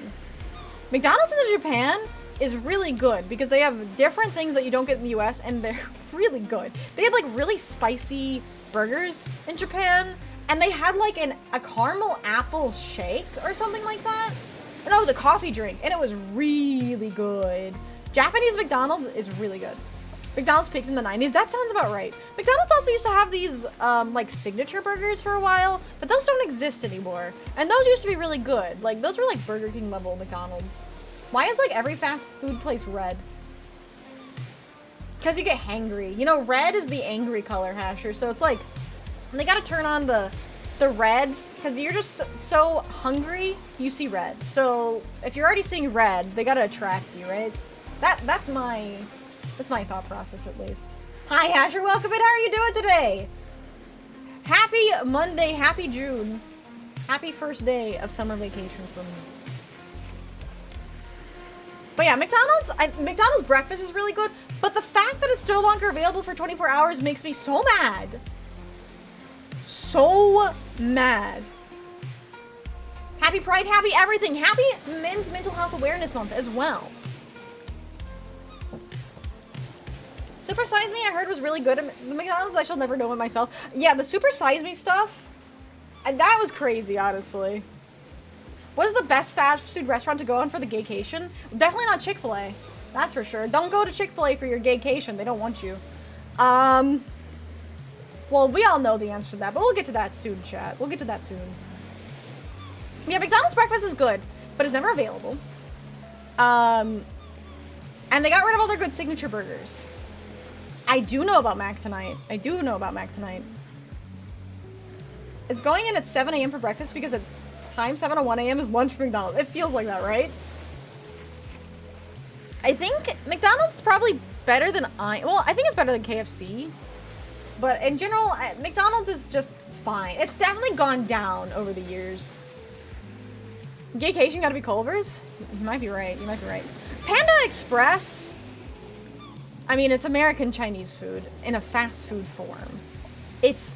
McDonald's in Japan is really good because they have different things that you don't get in the US, and they're really good. They had, like, really spicy burgers in Japan, and they had, like, a caramel apple shake or something like that. And it was a coffee drink, and it was really good. Japanese McDonald's is really good. McDonald's peaked in the 90s. That sounds about right. McDonald's also used to have these, like, signature burgers for a while, but those don't exist anymore. And those used to be really good. Like, those were, like, Burger King level McDonald's. Why is, like, every fast food place red? Because you get hangry. You know, red is the angry color, Hasher, so it's like, they gotta turn on the red, because you're just so hungry, you see red. So, if you're already seeing red, they gotta attract you, right? That's my thought process, at least. Hi, Asher. Welcome in. How are you doing today? Happy Monday. Happy June. Happy first day of summer vacation for me. But yeah, McDonald's breakfast is really good, but the fact that it's no longer available for 24 hours makes me so mad. So mad. Happy Pride. Happy everything. Happy Men's Mental Health Awareness Month as well. Super Size Me, I heard, was really good at the McDonald's. I shall never know it myself. Yeah, the Super Size Me stuff, that was crazy, honestly. What is the best fast food restaurant to go on for the gaycation? Definitely not Chick-fil-A. That's for sure. Don't go to Chick-fil-A for your gaycation. They don't want you. Well, we all know the answer to that, but we'll get to that soon, chat. We'll get to that soon. Yeah, McDonald's breakfast is good, but it's never available. And they got rid of all their good signature burgers. I do know about Mac Tonight. I do know about Mac Tonight. It's going in at 7 a.m. for breakfast because it's time 7 to 1 a.m. is lunch for McDonald's. It feels like that, right? I think McDonald's is probably better than well, I think it's better than KFC. But in general, McDonald's is just fine. It's definitely gone down over the years. Gaycation gotta be Culver's? You might be right. You might be right. Panda Express... I mean, it's American Chinese food in a fast food form. It's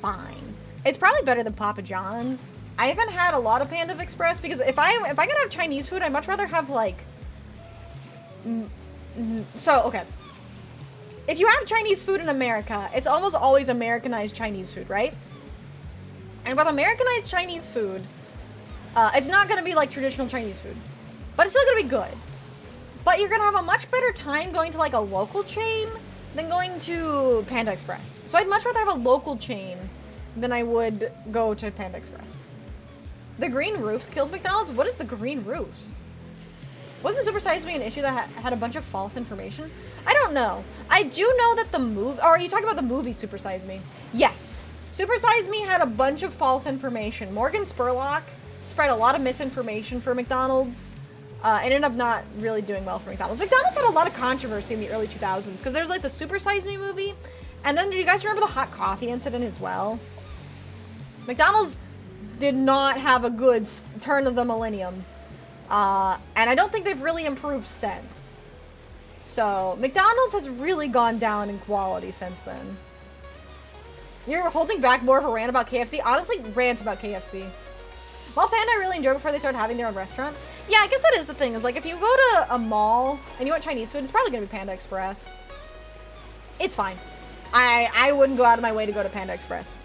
fine. It's probably better than Papa John's. I haven't had a lot of Panda Express because if I gotta have Chinese food, I'd much rather have, like... So, okay. If you have Chinese food in America, it's almost always Americanized Chinese food, right? And with Americanized Chinese food, it's not gonna be like traditional Chinese food. But it's still gonna be good. But you're gonna have a much better time going to, like, a local chain than going to Panda Express. So I'd much rather have a local chain than I would go to Panda Express. The green roofs killed McDonald's? What is the green roofs? Wasn't Super Size Me an issue that had a bunch of false information? I don't know. I do know that the movie... Or are you talking about the movie Super Size Me? Yes. Super Size Me had a bunch of false information. Morgan Spurlock spread a lot of misinformation for McDonald's. Ended up not really doing well for McDonald's. McDonald's had a lot of controversy in the early 2000s because there's, like, the Super Size Me movie. And then do you guys remember the hot coffee incident as well? McDonald's did not have a good turn of the millennium. And I don't think they've really improved since. So, McDonald's has really gone down in quality since then. You're holding back more of a rant about KFC. Honestly, rant about KFC. Well, Panda I really enjoy before they start having their own restaurant. Yeah, I guess that is the thing. Is like if you go to a mall and you want Chinese food, it's probably gonna be Panda Express. It's fine. I wouldn't go out of my way to go to Panda Express.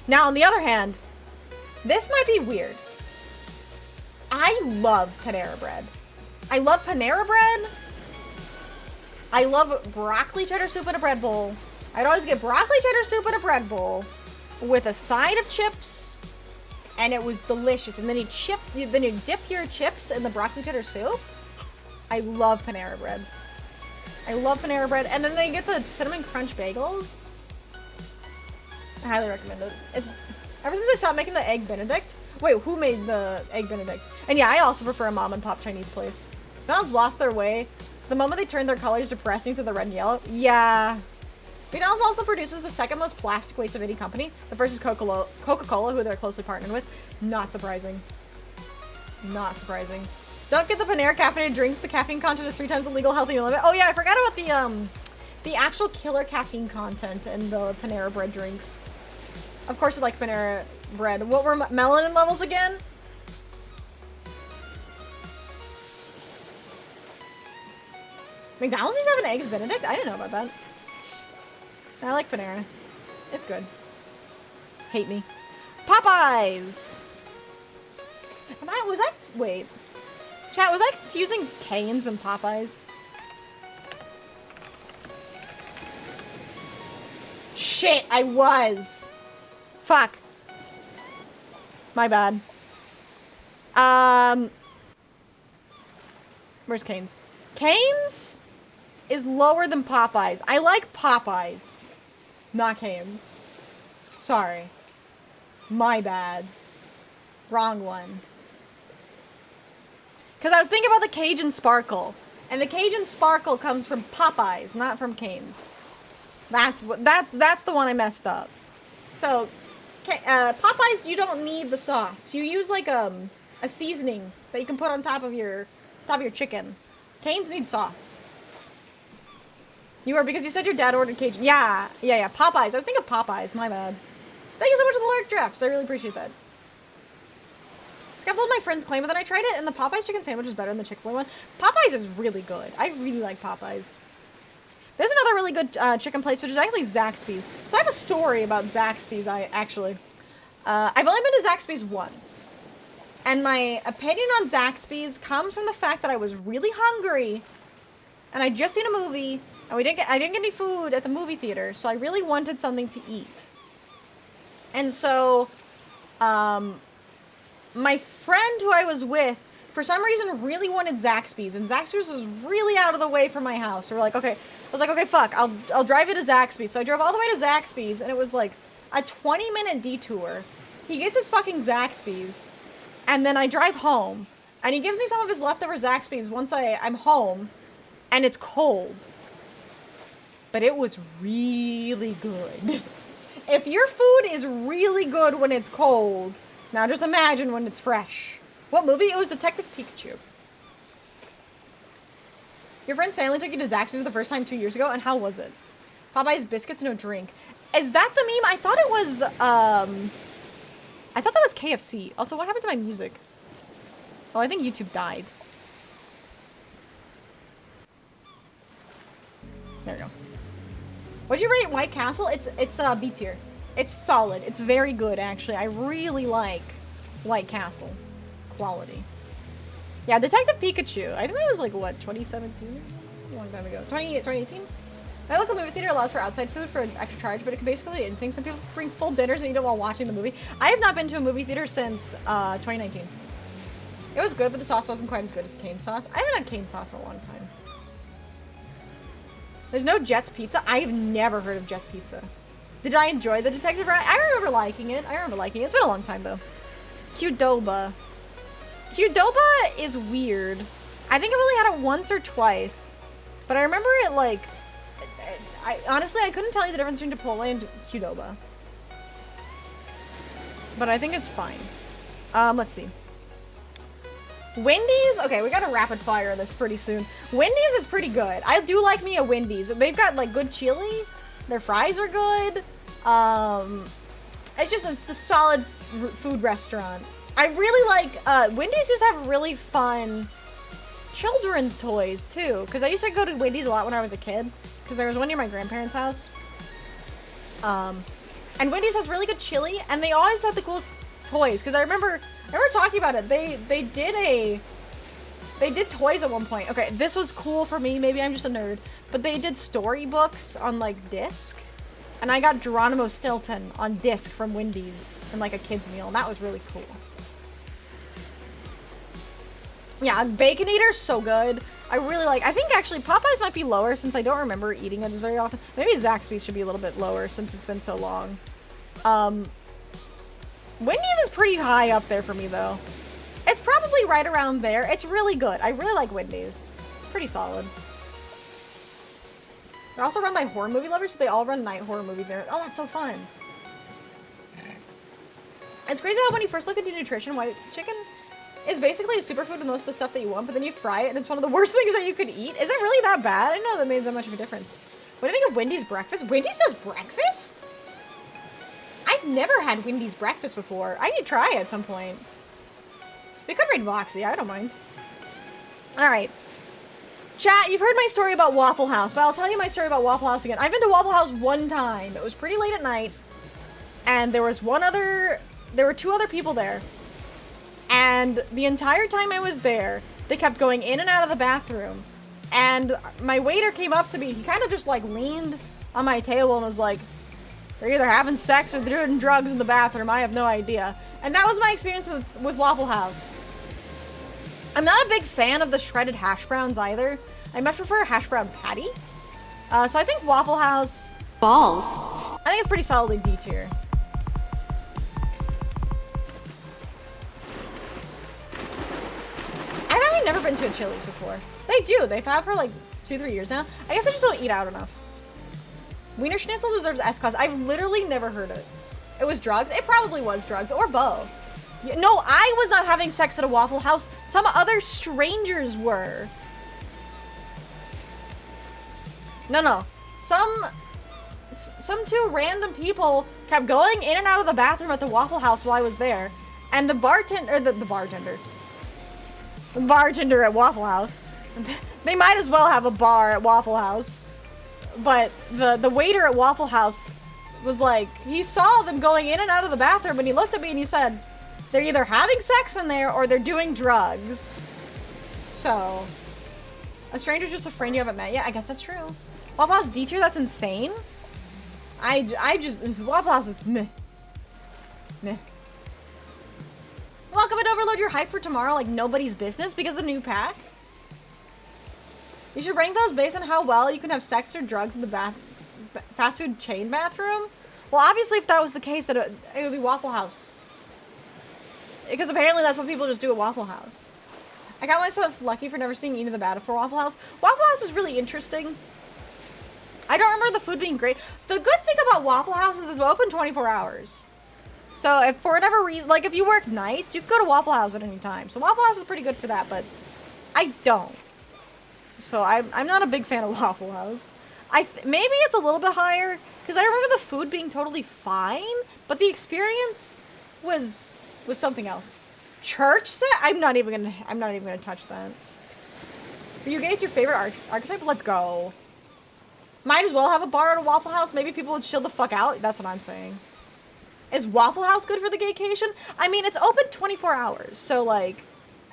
Now, on the other hand, this might be weird. I love Panera Bread. I love Panera Bread. I love broccoli cheddar soup in a bread bowl. I'd always get broccoli cheddar soup in a bread bowl with a side of chips, and it was delicious. And then you dip your chips in the broccoli cheddar soup. I love Panera Bread. I love Panera Bread. And then they get the cinnamon crunch bagels. I highly recommend it. It's ever since I stopped making the egg Benedict. Wait, who made the egg Benedict? And yeah, I also prefer a mom and pop Chinese place. McDonald's lost their way the moment they turned their colors depressing to the red and yellow. Yeah. McDonald's also produces the second most plastic waste of any company. The first is Coca-Cola, who they're closely partnered with. Not surprising. Not surprising. Don't get the Panera caffeinated drinks. The caffeine content is 3 times the legal healthy limit. Oh yeah, I forgot about the actual killer caffeine content in the Panera Bread drinks. Of course, I like Panera Bread. What were melanin levels again? McDonald's used to have an eggs Benedict? I didn't know about that. I like Panera. It's good. Hate me. Popeyes! Wait. Chat, was I confusing Cane's and Popeyes? Shit, I was! Fuck. My bad. Where's Cane's? Cane's is lower than Popeyes. I like Popeyes. Not Cane's. Sorry. My bad. Wrong one. Because I was thinking about the Cajun Sparkle. And the Cajun Sparkle comes from Popeyes, not from Cane's. That's the one I messed up. So, Popeyes, you don't need the sauce. You use like a seasoning that you can put on top of your chicken. Cane's need sauce. You are, because you said your dad ordered Cajun. Yeah. Popeyes. I was thinking Popeyes. My bad. Thank you so much for the lurk drafts. I really appreciate that. Scaffold my friend's claim, but then I tried it, and the Popeyes chicken sandwich is better than the Chick-fil-A one. Popeyes is really good. I really like Popeyes. There's another really good chicken place, which is actually Zaxby's. So I have a story about Zaxby's, I've only been to Zaxby's once. And my opinion on Zaxby's comes from the fact that I was really hungry, and I'd just seen a movie, and I didn't get any food at the movie theater, so I really wanted something to eat. And so, my friend who I was with, for some reason, really wanted Zaxby's, and Zaxby's was really out of the way from my house. So we're like, okay. I was like, okay, fuck, I'll drive you to Zaxby's. So I drove all the way to Zaxby's, and it was like a 20-minute detour. He gets his fucking Zaxby's, and then I drive home, and he gives me some of his leftover Zaxby's once I'm home, and it's cold. But it was really good. If your food is really good when it's cold, now just imagine when it's fresh. What movie? It was Detective Pikachu. Your friend's family took you to Zaxby's the first time 2 years ago, and how was it? Popeye's biscuits, no drink. Is that the meme? I thought it was, I thought that was KFC. Also, what happened to my music? Oh, I think YouTube died. There we go. What'd you rate White Castle? It's B tier. It's solid. It's very good, actually. I really like White Castle. Quality. Yeah, Detective Pikachu. I think that was like, what, 2017? A long time ago. 2018? My local movie theater allows for outside food for an extra charge, but it can basically be anything. Some people bring full dinners and eat it while watching the movie. I have not been to a movie theater since 2019. It was good, but the sauce wasn't quite as good as cane sauce. I haven't had cane sauce in a long time. There's no Jets Pizza? I've never heard of Jets Pizza. Did I enjoy the Detective Ride? I remember liking it. It's been a long time, though. Qdoba. Qdoba is weird. I think I've only had it once or twice. But I remember it, like... honestly, I couldn't tell you the difference between Chipotle and Qdoba. But I think it's fine. Let's see. Wendy's? Okay, we gotta rapid fire this pretty soon. Wendy's is pretty good. I do like me a Wendy's. They've got, like, good chili. Their fries are good. It's a solid food restaurant. I really like, Wendy's just have really fun children's toys, too. Because I used to go to Wendy's a lot when I was a kid. Because there was one near my grandparents' house. And Wendy's has really good chili, and they always have the coolest toys. Because I remember talking about it. They did toys at one point. Okay, this was cool for me. Maybe I'm just a nerd. But they did storybooks on, like, disc. And I got Geronimo Stilton on disc from Wendy's in, like, a kid's meal. And that was really cool. Yeah, Bacon Eater's so good. I really like... I think, actually, Popeyes might be lower since I don't remember eating it very often. Maybe Zaxby's should be a little bit lower since it's been so long. Wendy's is pretty high up there for me, though. It's probably right around there. It's really good. I really like Wendy's. Pretty solid. They're also run by horror movie lovers, so they all run night horror movie there. Oh, that's so fun. It's crazy how when you first look into nutrition, white chicken is basically a superfood with most of the stuff that you want, but then you fry it and it's one of the worst things that you could eat. Is it really that bad? I didn't know that made that much of a difference. What do you think of Wendy's breakfast? Wendy's does breakfast? I've never had Wendy's breakfast before. I need to try it at some point. We could raid Vixie, I don't mind. Alright. Chat, you've heard my story about Waffle House, but I'll tell you my story about Waffle House again. I've been to Waffle House one time. It was pretty late at night. And there were two other people there. And the entire time I was there, they kept going in and out of the bathroom. And my waiter came up to me. He kind of just like leaned on my table and was like, they're either having sex or they're doing drugs in the bathroom. I have no idea. And that was my experience with Waffle House. I'm not a big fan of the shredded hash browns either. I much prefer a hash brown patty. So I think Waffle House... Balls. I think it's pretty solidly D tier. I've actually never been to a Chili's before. They do. They've had for like 2-3 years now. I guess I just don't eat out enough. Wiener Schnitzel deserves S-Class. I've literally never heard it. It was drugs? It probably was drugs. Or both. No, I was not having sex at a Waffle House. Some other strangers were. No. Some two random people kept going in and out of the bathroom at the Waffle House while I was there. And the bartender at Waffle House. They might as well have a bar at Waffle House. But the waiter at Waffle House was like, he saw them going in and out of the bathroom and he looked at me and he said, they're either having sex in there or they're doing drugs. So, a stranger's just a friend you haven't met yet. I guess that's true. Waffle House D tier, that's insane. Waffle House is meh. Meh. Welcome and overload your hype for tomorrow like nobody's business because of the new pack. You should rank those based on how well you can have sex or drugs in the fast food chain bathroom. Well, obviously if that was the case, then it would be Waffle House. Because apparently that's what people just do at Waffle House. I got myself lucky for never seeing Eat in the Bad for Waffle House. Waffle House is really interesting. I don't remember the food being great. The good thing about Waffle House is it's open 24 hours. So if for whatever reason, like if you work nights, you can go to Waffle House at any time. So Waffle House is pretty good for that, but I don't. So I'm not a big fan of Waffle House. Maybe it's a little bit higher, because I remember the food being totally fine, but the experience was something else. Church set? I'm not even gonna touch that. Are you guys your favorite archetype? Let's go. Might as well have a bar at a Waffle House. Maybe people would chill the fuck out. That's what I'm saying. Is Waffle House good for the gaycation? I mean, it's open 24 hours, so like...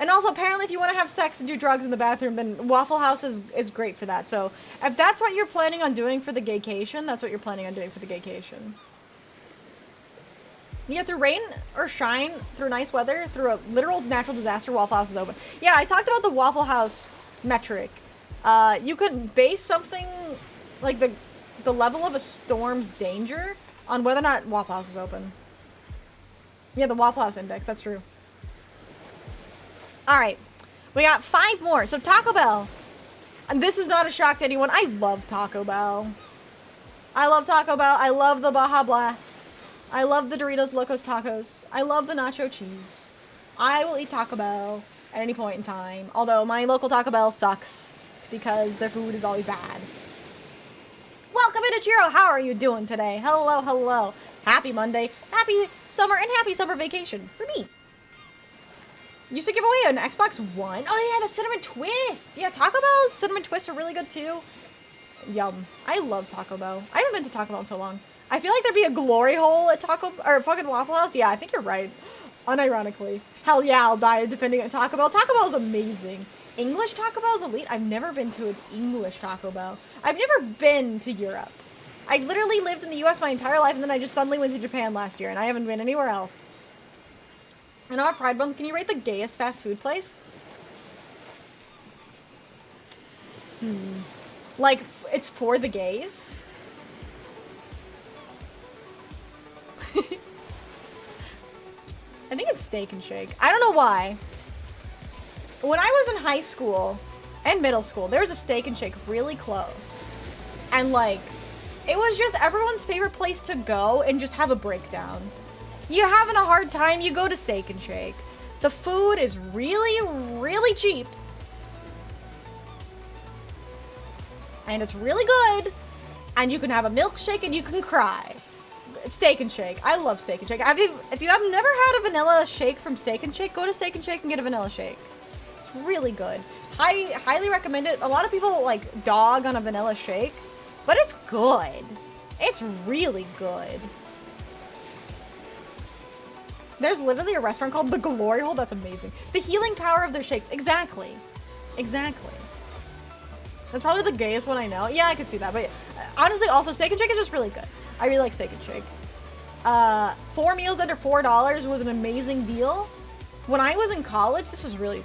And also, apparently, if you want to have sex and do drugs in the bathroom, then Waffle House is great for that. So, if that's what you're planning on doing for the gaycation, that's what you're planning on doing for the gaycation. You get through rain or shine, through nice weather, through a literal natural disaster, Waffle House is open. Yeah, I talked about the Waffle House metric. You could base something, like the level of a storm's danger, on whether or not Waffle House is open. Yeah, the Waffle House index, that's true. Alright, we got 5 more. So Taco Bell. And this is not a shock to anyone. I love Taco Bell. I love Taco Bell. I love the Baja Blast. I love the Doritos Locos Tacos. I love the nacho cheese. I will eat Taco Bell at any point in time. Although my local Taco Bell sucks because their food is always bad. Welcome into Chiro. How are you doing today? Hello, hello. Happy Monday. Happy summer and happy summer vacation for me. Used to give away an Xbox One. Oh yeah, the cinnamon twists. Yeah, Taco Bell's cinnamon twists are really good too. Yum. I love Taco Bell. I haven't been to Taco Bell in so long. I feel like there'd be a glory hole at or fucking Waffle House. Yeah, I think you're right. Unironically. Hell yeah, I'll die defending at Taco Bell. Taco Bell's amazing. English Taco Bell's elite. I've never been to an English Taco Bell. I've never been to Europe. I literally lived in the US my entire life, and then I just suddenly went to Japan last year, and I haven't been anywhere else. And on Pride Month, can you rate the gayest fast food place? Like, it's for the gays? I think it's Steak and Shake. I don't know why. When I was in high school and middle school, there was a Steak and Shake really close. And like, it was just everyone's favorite place to go and just have a breakdown. You're having a hard time, you go to Steak and Shake. The food is really, really cheap. And it's really good. And you can have a milkshake and you can cry. Steak and Shake. I love Steak and Shake. If you have never had a vanilla shake from Steak and Shake, go to Steak and Shake and get a vanilla shake. It's really good. Highly recommend it. A lot of people like dog on a vanilla shake, but it's good. It's really good. There's literally a restaurant called The Glory Hole. That's amazing. The healing power of their shakes. Exactly. Exactly. That's probably the gayest one I know. Yeah, I could see that. But honestly, also, Steak and Shake is just really good. I really like Steak and Shake. 4 meals under $4 was an amazing deal. When I was in college, this really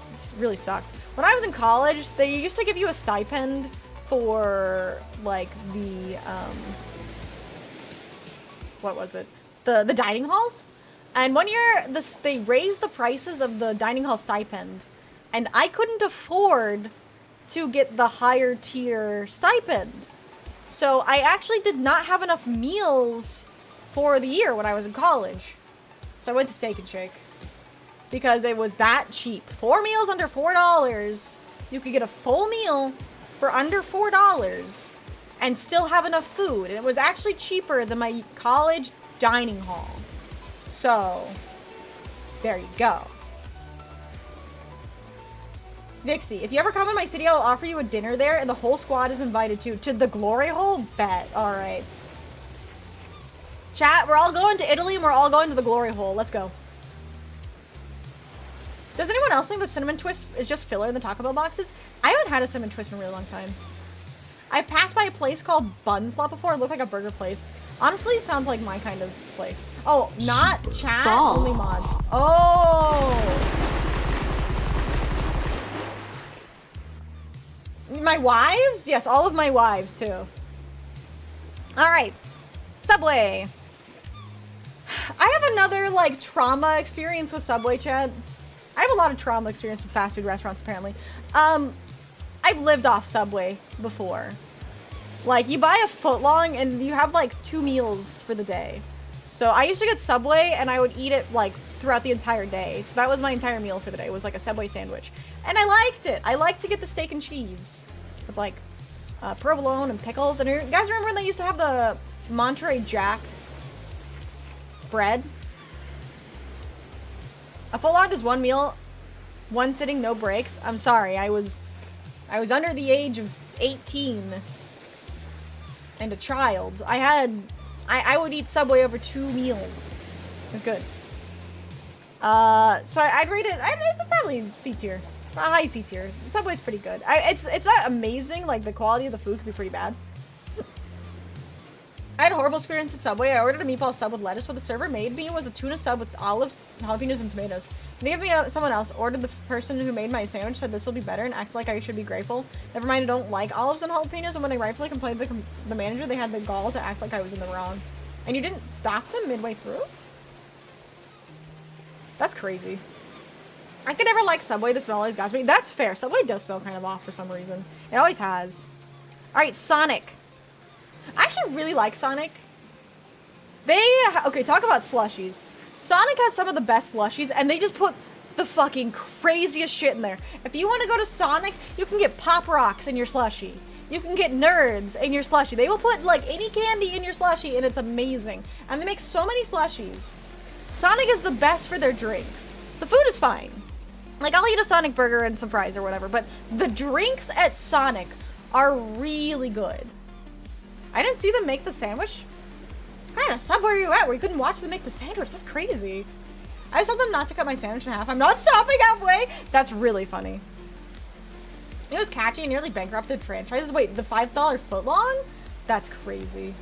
sucked. When I was in college, they used to give you a stipend for, like, the, what was it? The dining halls? And one year, they raised the prices of the dining hall stipend, and I couldn't afford to get the higher tier stipend. So I actually did not have enough meals for the year when I was in college. So I went to Steak and Shake because it was that cheap. 4 meals under $4. You could get a full meal for under $4 and still have enough food. And it was actually cheaper than my college dining hall. So, there you go. Vixie, if you ever come in my city, I'll offer you a dinner there, and the whole squad is invited to the Glory Hole? Bet. Alright. Chat, we're all going to Italy, and we're all going to the Glory Hole. Let's go. Does anyone else think that Cinnamon Twist is just filler in the Taco Bell boxes? I haven't had a Cinnamon Twist in a really long time. I passed by a place called Bun Slot before. It looked like a burger place. Honestly, sounds like my kind of place. Oh, not chat, only mods. Oh! My wives? Yes, all of my wives, too. Alright. Subway. I have another, like, trauma experience with Subway, chat. I have a lot of trauma experience with fast food restaurants, apparently. I've lived off Subway before. Like, you buy a footlong and you have, like, 2 meals for the day. So I used to get Subway and I would eat it, like, throughout the entire day. So that was my entire meal for the day. It was, like, a Subway sandwich. And I liked it. I liked to get the steak and cheese with, like, provolone and pickles. And you guys remember when they used to have the Monterey Jack bread? A footlong is 1 meal, 1 sitting, no breaks. I'm sorry. I was under the age of 18 and a child. I would eat Subway over 2 meals. It was good. So I'd rate it, it's probably C tier. A high C tier. Subway's pretty good. It's not amazing, like the quality of the food could be pretty bad. I had a horrible experience at Subway. I ordered a meatball sub with lettuce. What the server made me was a tuna sub with olives, jalapenos, and tomatoes. They gave me someone else, ordered the person who made my sandwich, said this will be better, and acted like I should be grateful. Never mind, I don't like olives and jalapenos, and when I rightfully complained to the manager, they had the gall to act like I was in the wrong. And you didn't stop them midway through? That's crazy. I could never like Subway, the smell always got to me. That's fair, Subway does smell kind of off for some reason. It always has. Alright, Sonic. I actually really like Sonic. Okay, talk about slushies. Sonic has some of the best slushies, and they just put the fucking craziest shit in there. If you want to go to Sonic, you can get Pop Rocks in your slushie. you can get nerds in your slushie. They will put like any candy in your slushie and it's amazing. And they make so many slushies. Sonic is the best for their drinks. The food is fine. Like, I'll eat a Sonic burger and some fries or whatever, but the drinks at Sonic are really good. I didn't see them make the sandwich. What kind of sub were you at where you couldn't watch them make the sandwich? That's crazy. I just told them not to cut my sandwich in half. I'm not stopping halfway. That's really funny. It was catchy and nearly bankrupted franchises. Wait, the $5 footlong? That's crazy.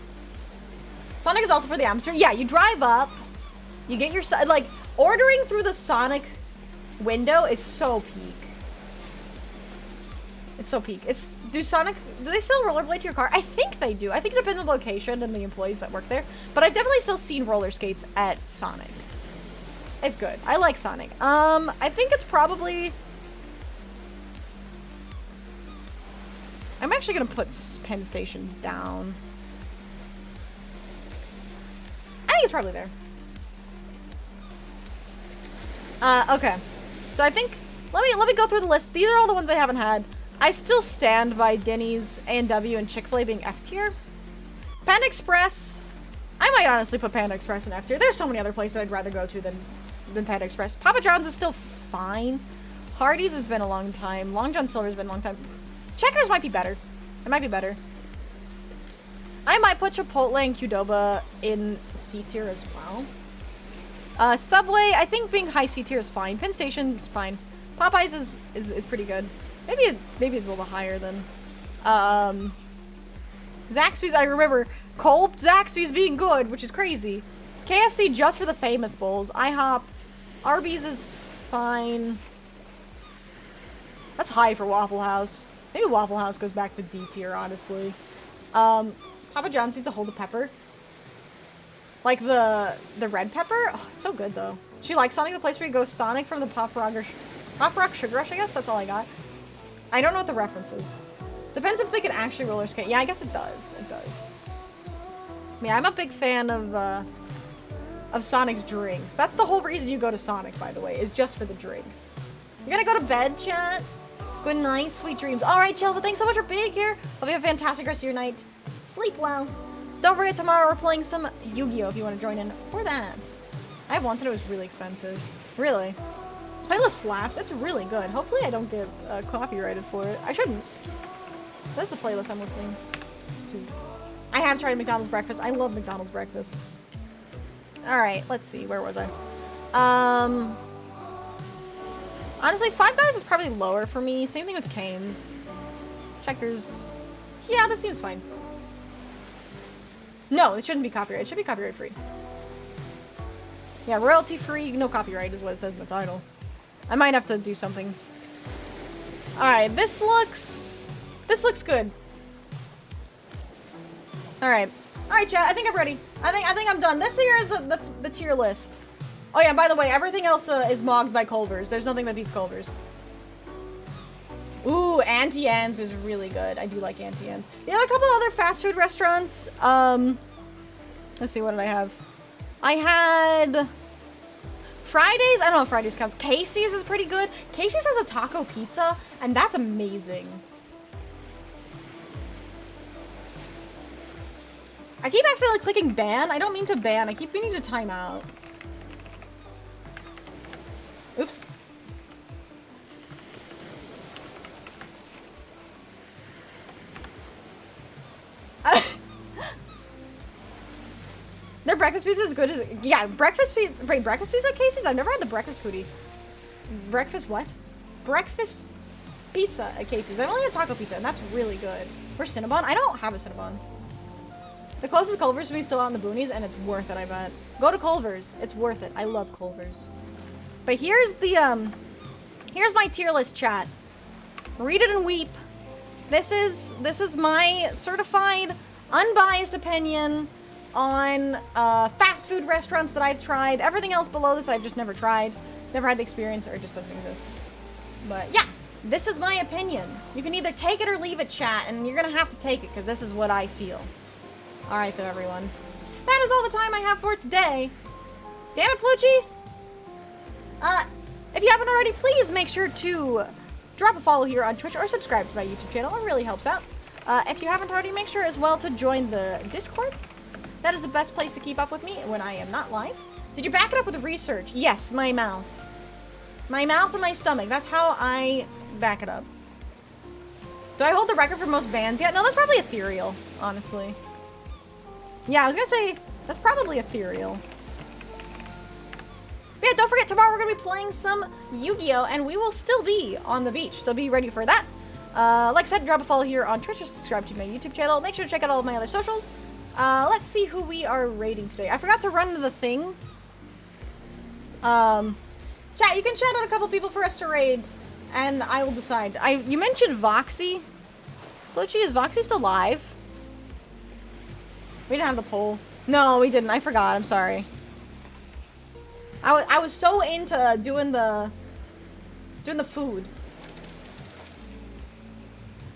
Sonic is also for the atmosphere. Yeah, you drive up. You get your... Like, ordering through the Sonic window is so peak. It's so peak. Do they still rollerblade to your car? I think they do. I think it depends on the location and the employees that work there. But I've definitely still seen roller skates at Sonic. It's good. I like Sonic. I think it's probably... I'm actually gonna put Penn Station down. I think it's probably there. Okay. So I think, let me go through the list. These are all the ones I haven't had. I still stand by Denny's, A&W, and Chick-fil-A being F tier. Panda Express, I might honestly put Panda Express in F tier. There's so many other places I'd rather go to than Panda Express. Papa John's is still fine. Hardee's has been a long time. Long John Silver's been a long time. Checkers might be better. It might be better. I might put Chipotle and Qdoba in C tier as well. Subway, I think being high C tier is fine. Penn Station is fine. Popeyes is pretty good. Maybe it's a little higher than Zaxby's. I remember cold Zaxby's being good, which is crazy. KFC just for the famous bowls. IHOP, Arby's is fine. That's high for Waffle House. Maybe Waffle House goes back to D tier, honestly. Papa John's needs to hold the pepper. Like the red pepper? Oh, it's so good though. She likes Sonic, the place where you go Sonic from the Pop Rock Sugar Rush, I guess? That's all I got. I don't know what the reference is. Depends if they can actually roller skate. Yeah, I guess it does. It does. Yeah, I'm a big fan of Sonic's drinks. That's the whole reason you go to Sonic, by the way, is just for the drinks. You're gonna go to bed, chat? Good night, sweet dreams. Alright, Chelva, thanks so much for being here. Hope you have a fantastic rest of your night. Sleep well. Don't forget, tomorrow we're playing some Yu-Gi-Oh! If you want to join in for that. I have wanted it was really expensive. Really. This playlist slaps. It's really good. Hopefully I don't get copyrighted for it. I shouldn't. That's the playlist I'm listening to. I have tried McDonald's breakfast. I love McDonald's breakfast. Alright, let's see. Where was I? Honestly, Five Guys is probably lower for me. Same thing with Cane's. Checkers. Yeah, this seems fine. No, it shouldn't be copyright. It should be copyright free. Yeah, royalty free, no copyright is what it says in the title. I might have to do something. Alright, this looks good. Alright. Alright, chat, I think I'm ready. I think I'm done. This here is the tier list. Oh yeah, and by the way, everything else is mogged by Culver's. There's nothing that beats Culver's. Ooh, Auntie Anne's is really good. I do like Auntie Anne's. Yeah, a couple other fast food restaurants. Let's see, what did I have? I had Fridays. I don't know if Fridays counts. Casey's is pretty good. Casey's has a taco pizza, and that's amazing. I keep accidentally clicking ban. I don't mean to ban. I keep meaning to time out. Oops. Their breakfast pizza is good as yeah. Breakfast pizza at Casey's. I've never had the breakfast booty. Breakfast what? Breakfast pizza at Casey's. I've only had taco pizza, and that's really good. Where's Cinnabon? I don't have a Cinnabon. The closest Culver's to me is still out in the boonies, and it's worth it. I bet. Go to Culver's. It's worth it. I love Culver's. But here's the here's my tier list, chat. Read it and weep. This is my certified, unbiased opinion on fast food restaurants that I've tried. Everything else below this I've just never tried. Never had the experience, or it just doesn't exist. But yeah, this is my opinion. You can either take it or leave it, chat, and you're gonna have to take it because this is what I feel. Alright though, everyone. That is all the time I have for today. Damn it, Plucci! If you haven't already, please make sure to drop a follow here on Twitch or subscribe to my YouTube channel. It really helps out. If you haven't already, make sure as well to join the Discord. That is the best place to keep up with me when I am not live. Did you back it up with research? Yes, my mouth. My mouth and my stomach. That's how I back it up. Do I hold the record for most bans yet? No, that's probably ethereal, honestly. Yeah, I was gonna say, that's probably ethereal. But yeah, don't forget, tomorrow we're gonna be playing some Yu-Gi-Oh! And we will still be on the beach, so be ready for that. Like I said, drop a follow here on Twitch or subscribe to my YouTube channel. Make sure to check out all of my other socials. Let's see who we are raiding today. I forgot to run the thing. Chat, you can chat out a couple people for us to raid, and I will decide. You mentioned Vixie. Flochi, is Vixie still live? We didn't have the poll. No, we didn't. I forgot. I'm sorry. I was so into doing the food.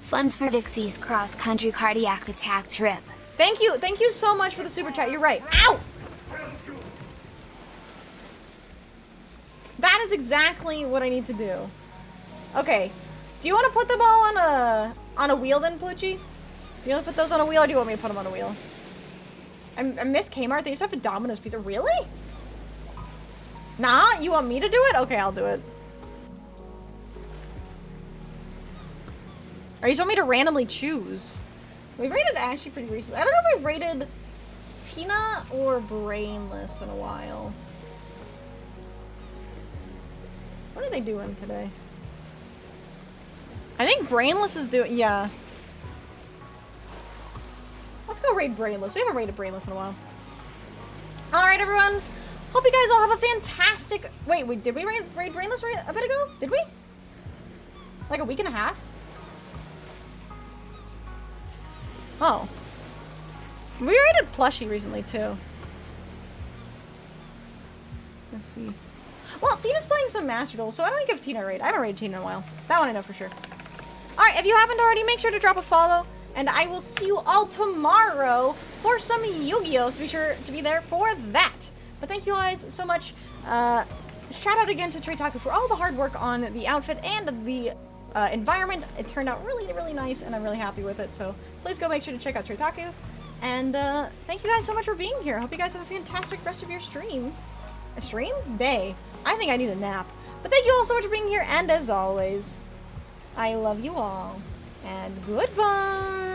Funds for Vixie's cross-country cardiac attack trip.
Thank you so much for the super chat. You're right. Ow! That is exactly what I need to do. Okay. Do you want to put them all on a wheel then, Plucci? Do you want to put those on a wheel, or do you want me to put them on a wheel? I miss Kmart. They used to have a Domino's pizza. Really? Nah? You want me to do it? Okay, I'll do it. Or you just want me to randomly choose? We rated Ashley pretty recently. I don't know if we've rated Tina or Brainless in a while. What are they doing today? I think Brainless is doing... Yeah. Let's go raid Brainless. We haven't raided Brainless in a while. Alright, everyone. Hope you guys all have a fantastic... Wait, did we raid Brainless a bit ago? Did we? Like a week and a half? Oh. We raided Plushie recently, too. Let's see. Well, Tina's playing some Master Duel, so I don't give Tina a raid. I haven't raided Tina in a while. That one I know for sure. Alright, if you haven't already, make sure to drop a follow. And I will see you all tomorrow for some Yu-Gi-Oh! So be sure to be there for that. But thank you guys so much. Shout out again to Treitaku for all the hard work on the outfit and the environment. It turned out really, really nice, and I'm really happy with it. So please go make sure to check out Treitaku. And thank you guys so much for being here. Hope you guys have a fantastic rest of your stream. A stream? Day. I think I need a nap. But thank you all so much for being here, and as always, I love you all. And goodbye!